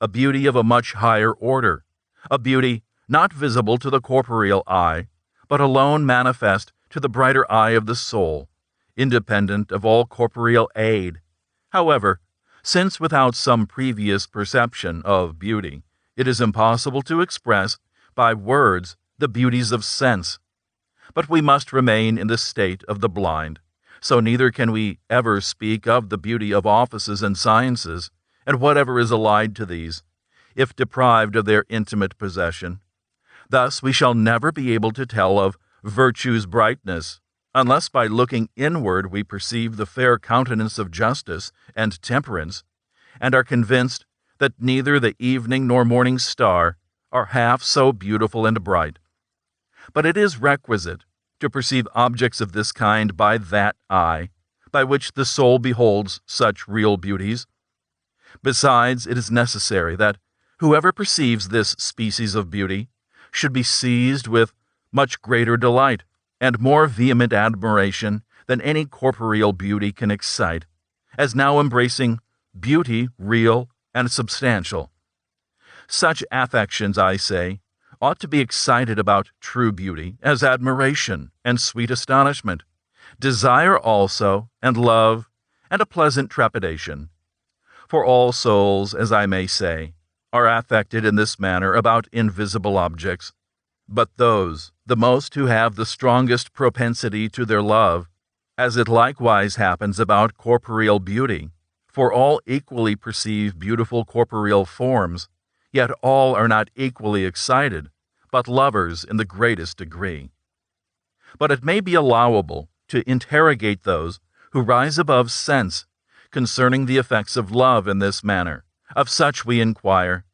a beauty of a much higher order, a beauty not visible to the corporeal eye, but alone manifest to the brighter eye of the soul, independent of all corporeal aid. However, since without some previous perception of beauty, it is impossible to express by words the beauties of sense, but we must remain in the state of the blind, so neither can we ever speak of the beauty of offices and sciences, and whatever is allied to these, if deprived of their intimate possession. Thus we shall never be able to tell of virtue's brightness, unless by looking inward we perceive the fair countenance of justice and temperance, and are convinced that neither the evening nor morning star are half so beautiful and bright. But it is requisite to perceive objects of this kind by that eye, by which the soul beholds such real beauties. Besides, it is necessary that whoever perceives this species of beauty should be seized with much greater delight and more vehement admiration than any corporeal beauty can excite, as now embracing beauty real and substantial. Such affections, I say, ought to be excited about true beauty as admiration and sweet astonishment, desire also, and love, and a pleasant trepidation. For all souls, as I may say, are affected in this manner about invisible objects, but those, the most who have the strongest propensity to their love, as it likewise happens about corporeal beauty, for all equally perceive beautiful corporeal forms, yet all are not equally excited, but lovers in the greatest degree. But it may be allowable to interrogate those who rise above sense concerning the effects of love in this manner. Of such we inquire,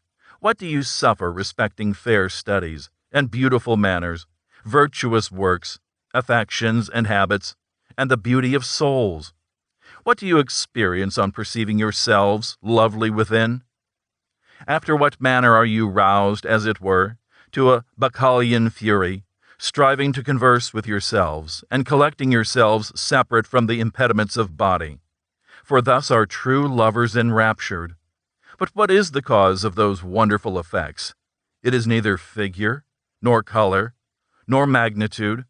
What do you suffer respecting fair studies, and beautiful manners, virtuous works, affections and habits, and the beauty of souls? What do you experience on perceiving yourselves lovely within? After what manner are you roused, as it were, to a bacchanalian fury, striving to converse with yourselves, and collecting yourselves separate from the impediments of body? For thus are true lovers enraptured. But what is the cause of those wonderful effects? It is neither figure, nor color, nor magnitude,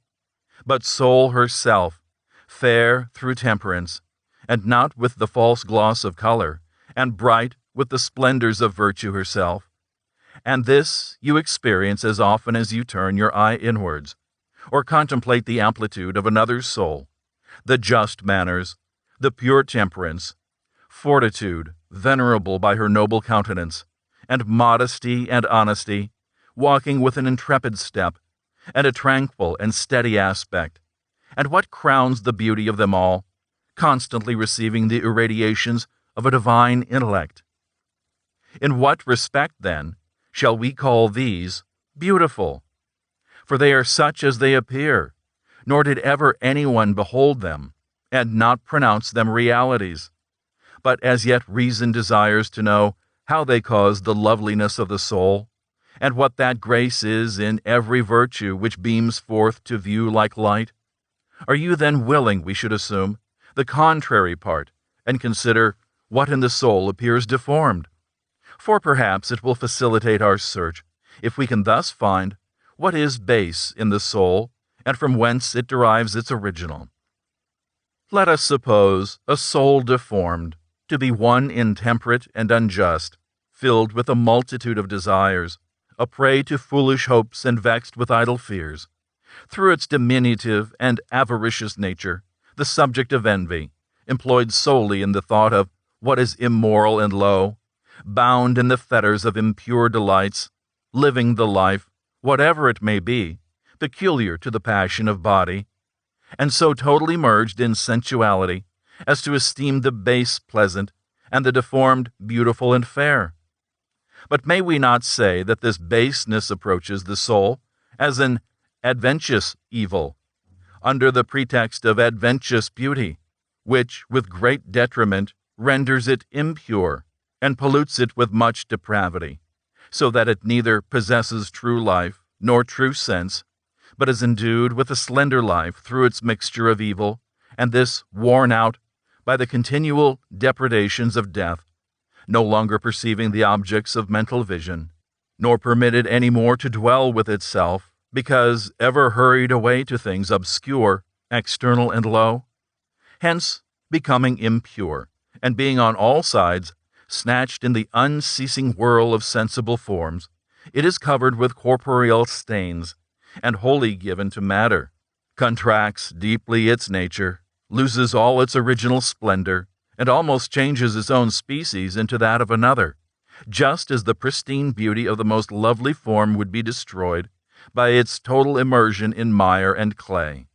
but soul herself, fair through temperance, and not with the false gloss of color, and bright with the splendors of virtue herself. And this you experience as often as you turn your eye inwards, or contemplate the amplitude of another's soul, the just manners, the pure temperance, fortitude, venerable by her noble countenance, and modesty and honesty, walking with an intrepid step, and a tranquil and steady aspect. And what crowns the beauty of them all, constantly receiving the irradiations of a divine intellect? In what respect, then, shall we call these beautiful? For they are such as they appear, nor did ever anyone behold them, and not pronounce them realities. But as yet reason desires to know how they cause the loveliness of the soul, and what that grace is in every virtue which beams forth to view like light. Are you then willing, we should assume, the contrary part, and consider what in the soul appears deformed? For perhaps it will facilitate our search, if we can thus find what is base in the soul, and from whence it derives its original. Let us suppose a soul deformed to be one intemperate and unjust, filled with a multitude of desires, a prey to foolish hopes and vexed with idle fears, through its diminutive and avaricious nature, the subject of envy, employed solely in the thought of what is immoral and low, bound in the fetters of impure delights, living the life, whatever it may be, peculiar to the passion of body, and so totally merged in sensuality as to esteem the base pleasant, and the deformed beautiful and fair. But may we not say that this baseness approaches the soul as an adventitious evil, under the pretext of adventitious beauty, which, with great detriment, renders it impure, and pollutes it with much depravity, so that it neither possesses true life nor true sense, but is endued with a slender life through its mixture of evil, and this worn out by the continual depredations of death, no longer perceiving the objects of mental vision, nor permitted any more to dwell with itself, because ever hurried away to things obscure, external, and low. Hence, becoming impure, and being on all sides snatched in the unceasing whirl of sensible forms, it is covered with corporeal stains, and wholly given to matter, contracts deeply its nature, loses all its original splendor, and almost changes its own species into that of another, just as the pristine beauty of the most lovely form would be destroyed by its total immersion in mire and clay.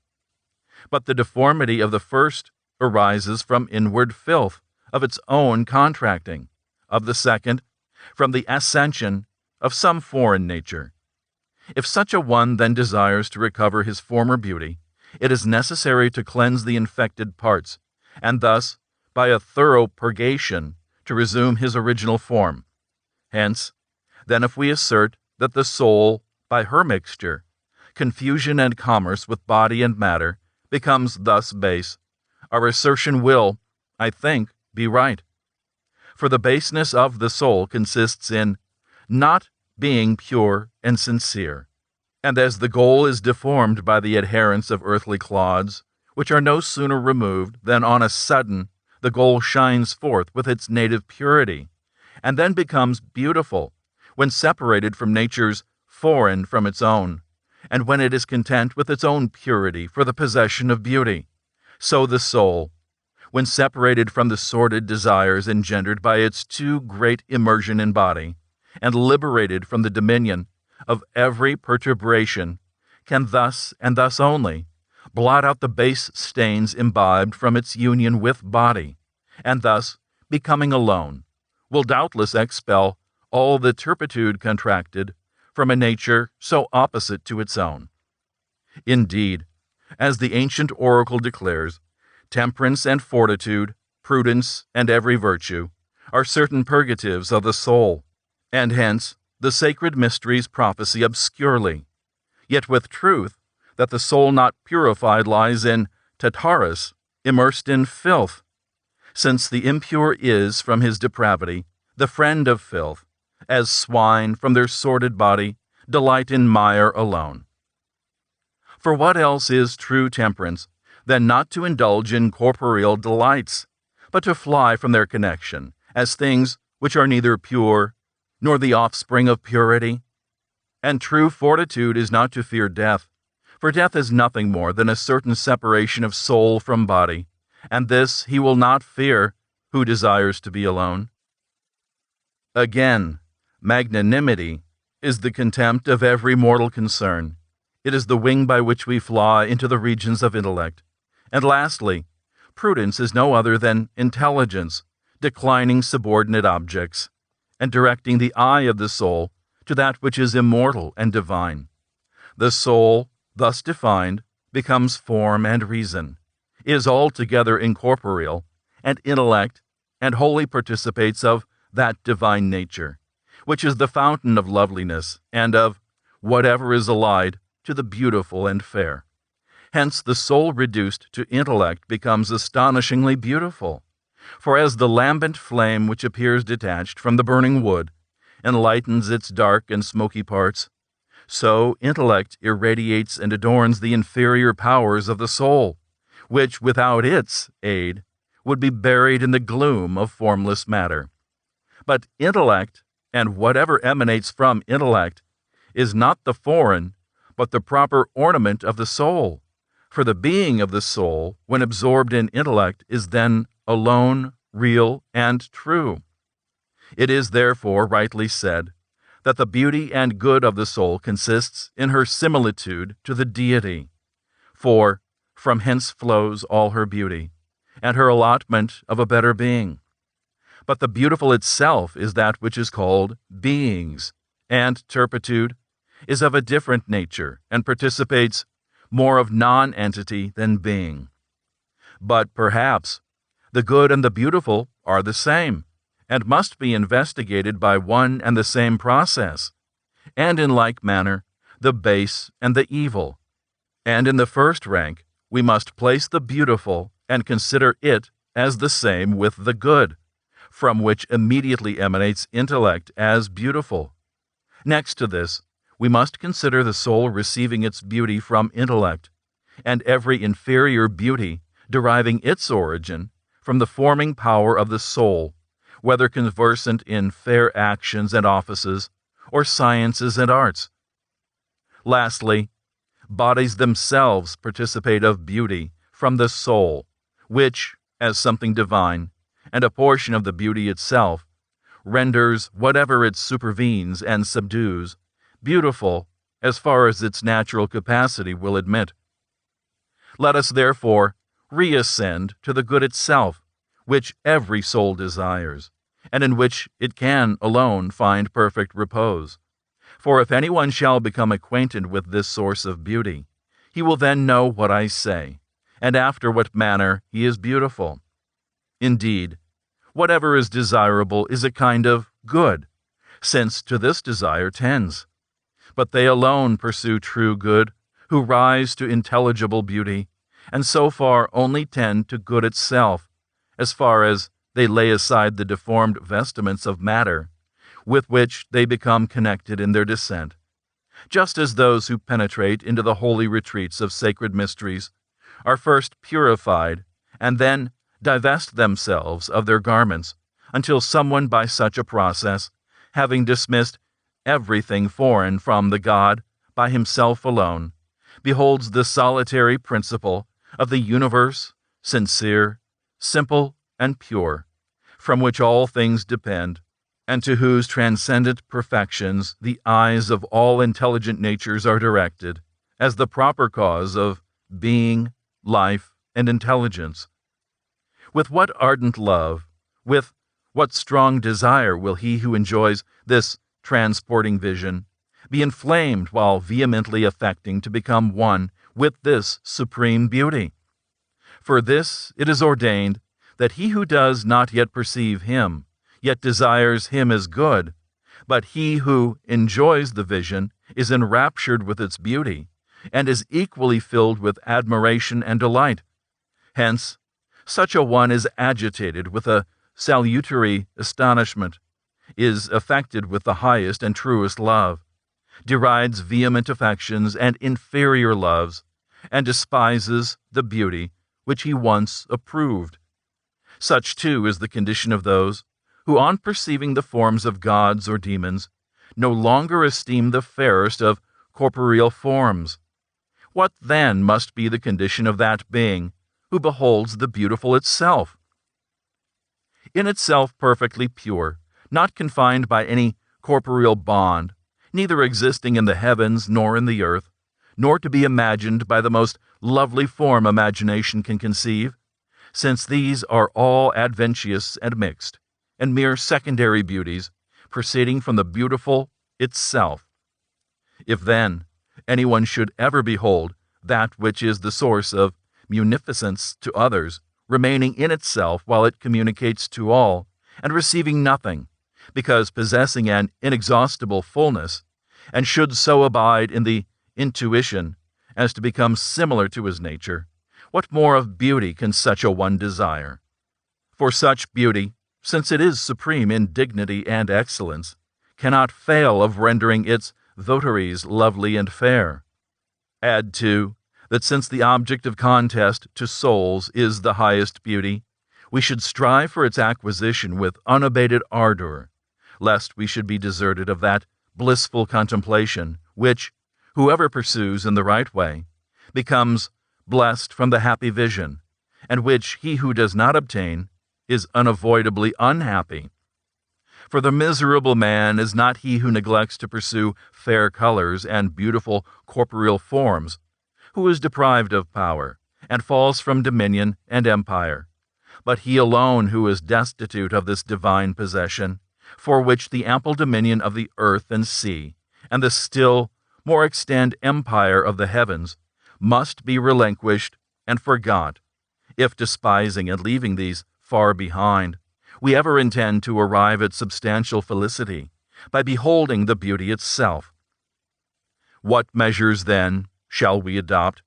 But the deformity of the first arises from inward filth, of its own contracting, of the second, from the ascension of some foreign nature. If such a one then desires to recover his former beauty, it is necessary to cleanse the infected parts, and thus, by a thorough purgation, to resume his original form. Hence, then if we assert that the soul, by her mixture, confusion and commerce with body and matter, becomes thus base, our assertion will, I think, be right. For the baseness of the soul consists in not being pure and sincere, and as the goal is deformed by the adherence of earthly clods, which are no sooner removed than on a sudden the goal shines forth with its native purity, and then becomes beautiful, when separated from natures foreign from its own, and when it is content with its own purity for the possession of beauty. So the soul, when separated from the sordid desires engendered by its too great immersion in body, and liberated from the dominion of every perturbation, can thus, and thus only, blot out the base stains imbibed from its union with body, and thus, becoming alone, will doubtless expel all the turpitude contracted from a nature so opposite to its own. Indeed, as the ancient oracle declares, temperance and fortitude, prudence and every virtue, are certain purgatives of the soul, and hence the sacred mysteries prophesy obscurely, yet with truth, that the soul not purified lies in Tartarus, immersed in filth, since the impure is, from his depravity, the friend of filth, as swine from their sordid body delight in mire alone. For what else is true temperance than not to indulge in corporeal delights, but to fly from their connection as things which are neither pure nor the offspring of purity? And true fortitude is not to fear death, for death is nothing more than a certain separation of soul from body, and this he will not fear who desires to be alone. Again, magnanimity is the contempt of every mortal concern. It is the wing by which we fly into the regions of intellect. And lastly, prudence is no other than intelligence, declining subordinate objects, and directing the eye of the soul to that which is immortal and divine. The soul, thus defined, becomes form and reason, is altogether incorporeal, and intellect, and wholly participates of that divine nature, which is the fountain of loveliness, and of whatever is allied to the beautiful and fair. Hence the soul reduced to intellect becomes astonishingly beautiful. For as the lambent flame which appears detached from the burning wood enlightens its dark and smoky parts, so intellect irradiates and adorns the inferior powers of the soul, which without its aid would be buried in the gloom of formless matter. But intellect, and whatever emanates from intellect, is not the foreign, but the proper ornament of the soul. For the being of the soul, when absorbed in intellect, is then alone, real, and true. It is therefore rightly said that the beauty and good of the soul consists in her similitude to the deity, for from hence flows all her beauty, and her allotment of a better being. But the beautiful itself is that which is called beings, and turpitude is of a different nature, and participates more of non-entity than being. But perhaps the good and the beautiful are the same, and must be investigated by one and the same process, and in like manner the base and the evil. And in the first rank we must place the beautiful and consider it as the same with the good, from which immediately emanates intellect as beautiful. Next to this, we must consider the soul receiving its beauty from intellect, and every inferior beauty deriving its origin from the forming power of the soul, whether conversant in fair actions and offices, or sciences and arts. Lastly, bodies themselves participate of beauty from the soul, which, as something divine, and a portion of the beauty itself, renders whatever it supervenes and subdues beautiful as far as its natural capacity will admit. Let us therefore reascend to the good itself, which every soul desires, and in which it can alone find perfect repose. For if anyone shall become acquainted with this source of beauty, he will then know what I say, and after what manner he is beautiful. Indeed, whatever is desirable is a kind of good, since to this desire tends. But they alone pursue true good, who rise to intelligible beauty, and so far only tend to good itself, as far as they lay aside the deformed vestments of matter, with which they become connected in their descent. Just as those who penetrate into the holy retreats of sacred mysteries are first purified, and then divest themselves of their garments, until someone by such a process, having dismissed everything foreign from the God by himself alone, beholds the solitary principle of the universe, sincere, simple, and pure, from which all things depend, and to whose transcendent perfections the eyes of all intelligent natures are directed, as the proper cause of being, life, and intelligence. With what ardent love, with What strong desire will he who enjoys this transporting vision be inflamed while vehemently affecting to become one with this supreme beauty? For this it is ordained that he who does not yet perceive him, yet desires him as good, but he who enjoys the vision is enraptured with its beauty, and is equally filled with admiration and delight. Hence, such a one is agitated with a salutary astonishment, is affected with the highest and truest love, derides vehement affections and inferior loves, and despises the beauty which he once approved. Such, too, is the condition of those who, on perceiving the forms of gods or demons, no longer esteem the fairest of corporeal forms. What then must be the condition of that being who beholds the beautiful itself? In itself perfectly pure, not confined by any corporeal bond, neither existing in the heavens nor in the earth, nor to be imagined by the most lovely form imagination can conceive, since these are all adventitious and mixed, and mere secondary beauties, proceeding from the beautiful itself. If then anyone should ever behold that which is the source of munificence to others, remaining in itself while it communicates to all, and receiving nothing, because possessing an inexhaustible fullness, and should so abide in the intuition as to become similar to his nature, what more of beauty can such a one desire? For such beauty, since it is supreme in dignity and excellence, cannot fail of rendering its votaries lovely and fair. Add, too, that since the object of contest to souls is the highest beauty, we should strive for its acquisition with unabated ardor, lest we should be deserted of that blissful contemplation which, whoever pursues in the right way, becomes blessed from the happy vision, and which he who does not obtain is unavoidably unhappy. For the miserable man is not he who neglects to pursue fair colors and beautiful corporeal forms, who is deprived of power, and falls from dominion and empire, but he alone who is destitute of this divine possession, for which the ample dominion of the earth and sea, and the still more extant empire of the heavens, must be relinquished and forgot, if despising and leaving these far behind, we ever intend to arrive at substantial felicity by beholding the beauty itself. What measures, then, shall we adopt?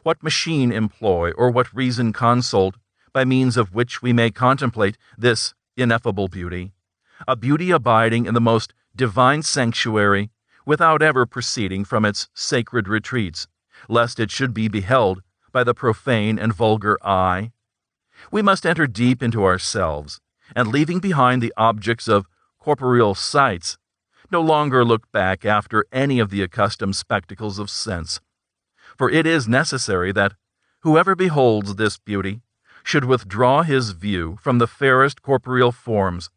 What machine employ, or what reason consult, by means of which we may contemplate this ineffable beauty, a beauty abiding in the most divine sanctuary, without ever proceeding from its sacred retreats, lest it should be beheld by the profane and vulgar eye? We must enter deep into ourselves, and leaving behind the objects of corporeal sights, no longer look back after any of the accustomed spectacles of sense. For it is necessary that whoever beholds this beauty should withdraw his view from the fairest corporeal forms,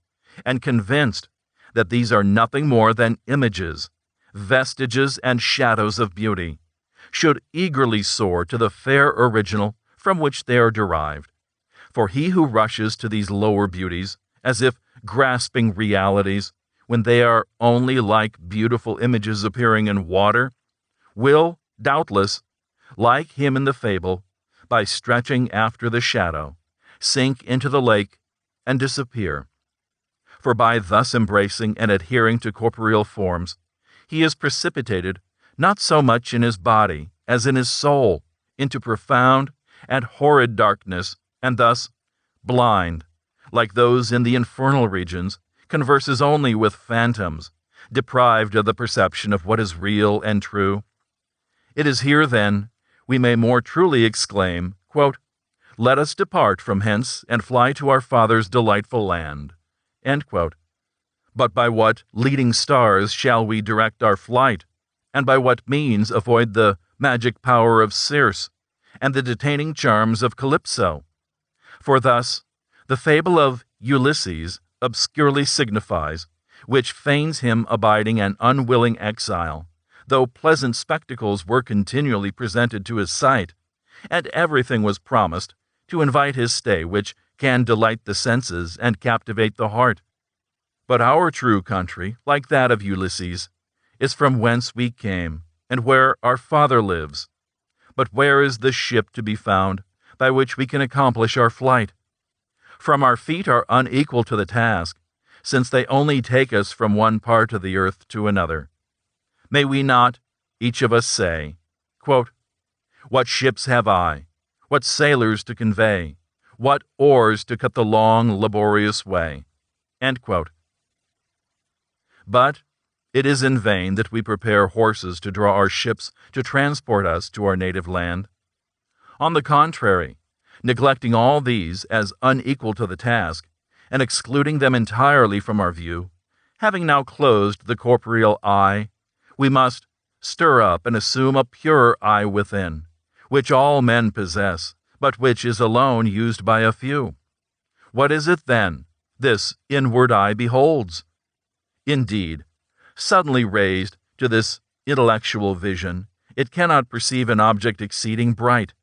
and convinced that these are nothing more than images, vestiges, and shadows of beauty, should eagerly soar to the fair original from which they are derived. For he who rushes to these lower beauties, as if grasping realities, when they are only like beautiful images appearing in water, will, doubtless, like him in the fable, by stretching after the shadow, sink into the lake and disappear. For by thus embracing and adhering to corporeal forms, he is precipitated not so much in his body as in his soul into profound and horrid darkness, and thus, blind, like those in the infernal regions, converses only with phantoms, deprived of the perception of what is real and true. It is here, then, we may more truly exclaim, quote, "Let us depart from hence and fly to our Father's delightful land." End quote. But by what leading stars shall we direct our flight, and by what means avoid the magic power of Circe and the detaining charms of Calypso? For thus, the fable of Ulysses obscurely signifies, which feigns him abiding an unwilling exile, though pleasant spectacles were continually presented to his sight, and everything was promised to invite his stay which can delight the senses and captivate the heart. But our true country, like that of Ulysses, is from whence we came, and where our father lives. But where is the ship to be found by which we can accomplish our flight? From our feet are unequal to the task, since they only take us from one part of the earth to another. May we not, each of us, say, quote, "What ships have I? What sailors to convey? What oars to cut the long, laborious way?" End quote. But it is in vain that we prepare horses to draw our ships to transport us to our native land. On the contrary, neglecting all these as unequal to the task, and excluding them entirely from our view, having now closed the corporeal eye, we must stir up and assume a purer eye within, which all men possess, but which is alone used by a few. What is it then this inward eye beholds? Indeed, suddenly raised to this intellectual vision, it cannot perceive an object exceeding bright.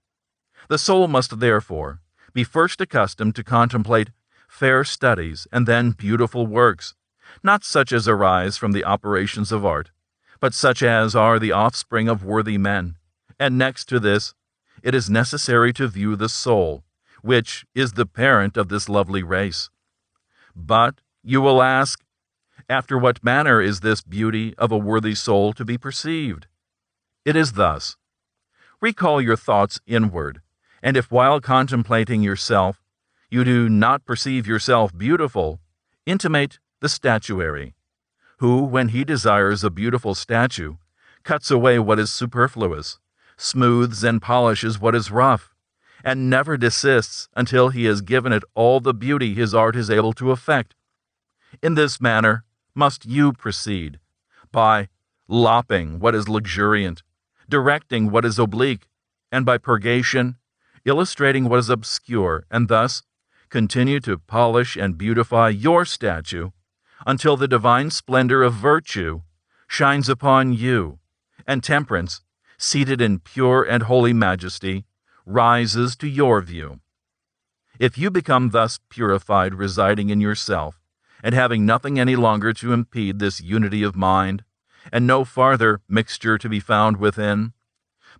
The soul must therefore be first accustomed to contemplate fair studies and then beautiful works, not such as arise from the operations of art, but such as are the offspring of worthy men. And next to this, it is necessary to view the soul, which is the parent of this lovely race. But, you will ask, after what manner is this beauty of a worthy soul to be perceived? It is thus. Recall your thoughts inward, and if while contemplating yourself you do not perceive yourself beautiful, intimate the statuary, who, when he desires a beautiful statue, cuts away what is superfluous, smooths and polishes what is rough, and never desists until he has given it all the beauty his art is able to effect. In this manner must you proceed, by lopping what is luxuriant, directing what is oblique, and by purgation, illustrating what is obscure, and thus continue to polish and beautify your statue until the divine splendor of virtue shines upon you, and temperance, seated in pure and holy majesty, rises to your view. If you become thus purified, residing in yourself, and having nothing any longer to impede this unity of mind, and no farther mixture to be found within,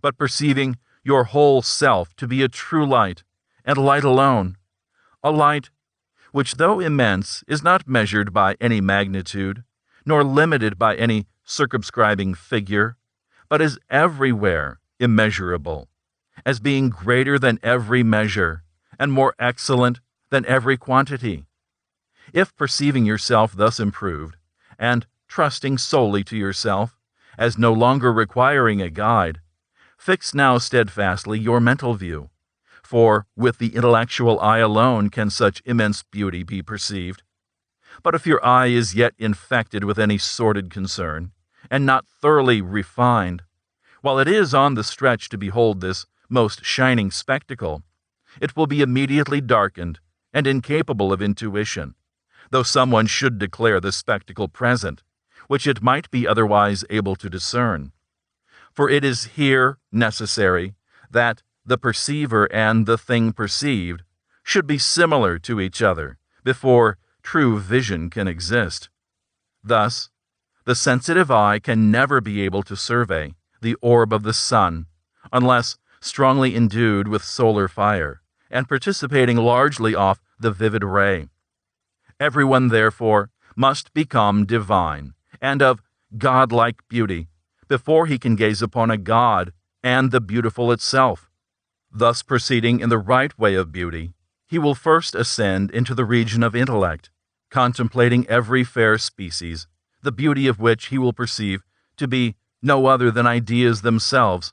but perceiving your whole self to be a true light, and light alone, a light which, though immense, is not measured by any magnitude, nor limited by any circumscribing figure, but is everywhere immeasurable, as being greater than every measure, and more excellent than every quantity. If perceiving yourself thus improved, and trusting solely to yourself, as no longer requiring a guide, fix now steadfastly your mental view, for with the intellectual eye alone can such immense beauty be perceived. But if your eye is yet infected with any sordid concern, and not thoroughly refined, while it is on the stretch to behold this most shining spectacle, it will be immediately darkened and incapable of intuition, though someone should declare the spectacle present, which it might be otherwise able to discern. For it is here necessary that the perceiver and the thing perceived should be similar to each other before true vision can exist. Thus, the sensitive eye can never be able to survey the orb of the sun unless strongly endued with solar fire and participating largely off the vivid ray. Everyone, therefore, must become divine and of godlike beauty before he can gaze upon a god and the beautiful itself. Thus proceeding in the right way of beauty, he will first ascend into the region of intellect, contemplating every fair species, the beauty of which he will perceive to be no other than ideas themselves,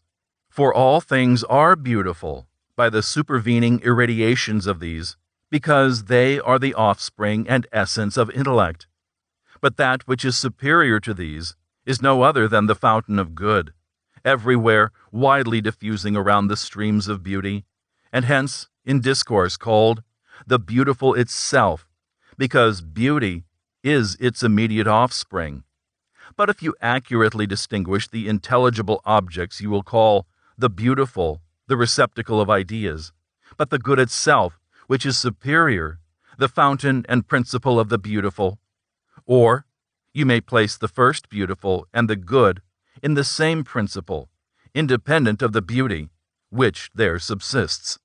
for all things are beautiful by the supervening irradiations of these, because they are the offspring and essence of intellect. But that which is superior to these is no other than the fountain of good, everywhere widely diffusing around the streams of beauty, and hence in discourse called the beautiful itself, because beauty is its immediate offspring. But if you accurately distinguish the intelligible objects, you will call the beautiful the receptacle of ideas, but the good itself, which is superior, the fountain and principle of the beautiful. Or you may place the first beautiful and the good in the same principle, independent of the beauty, which there subsists.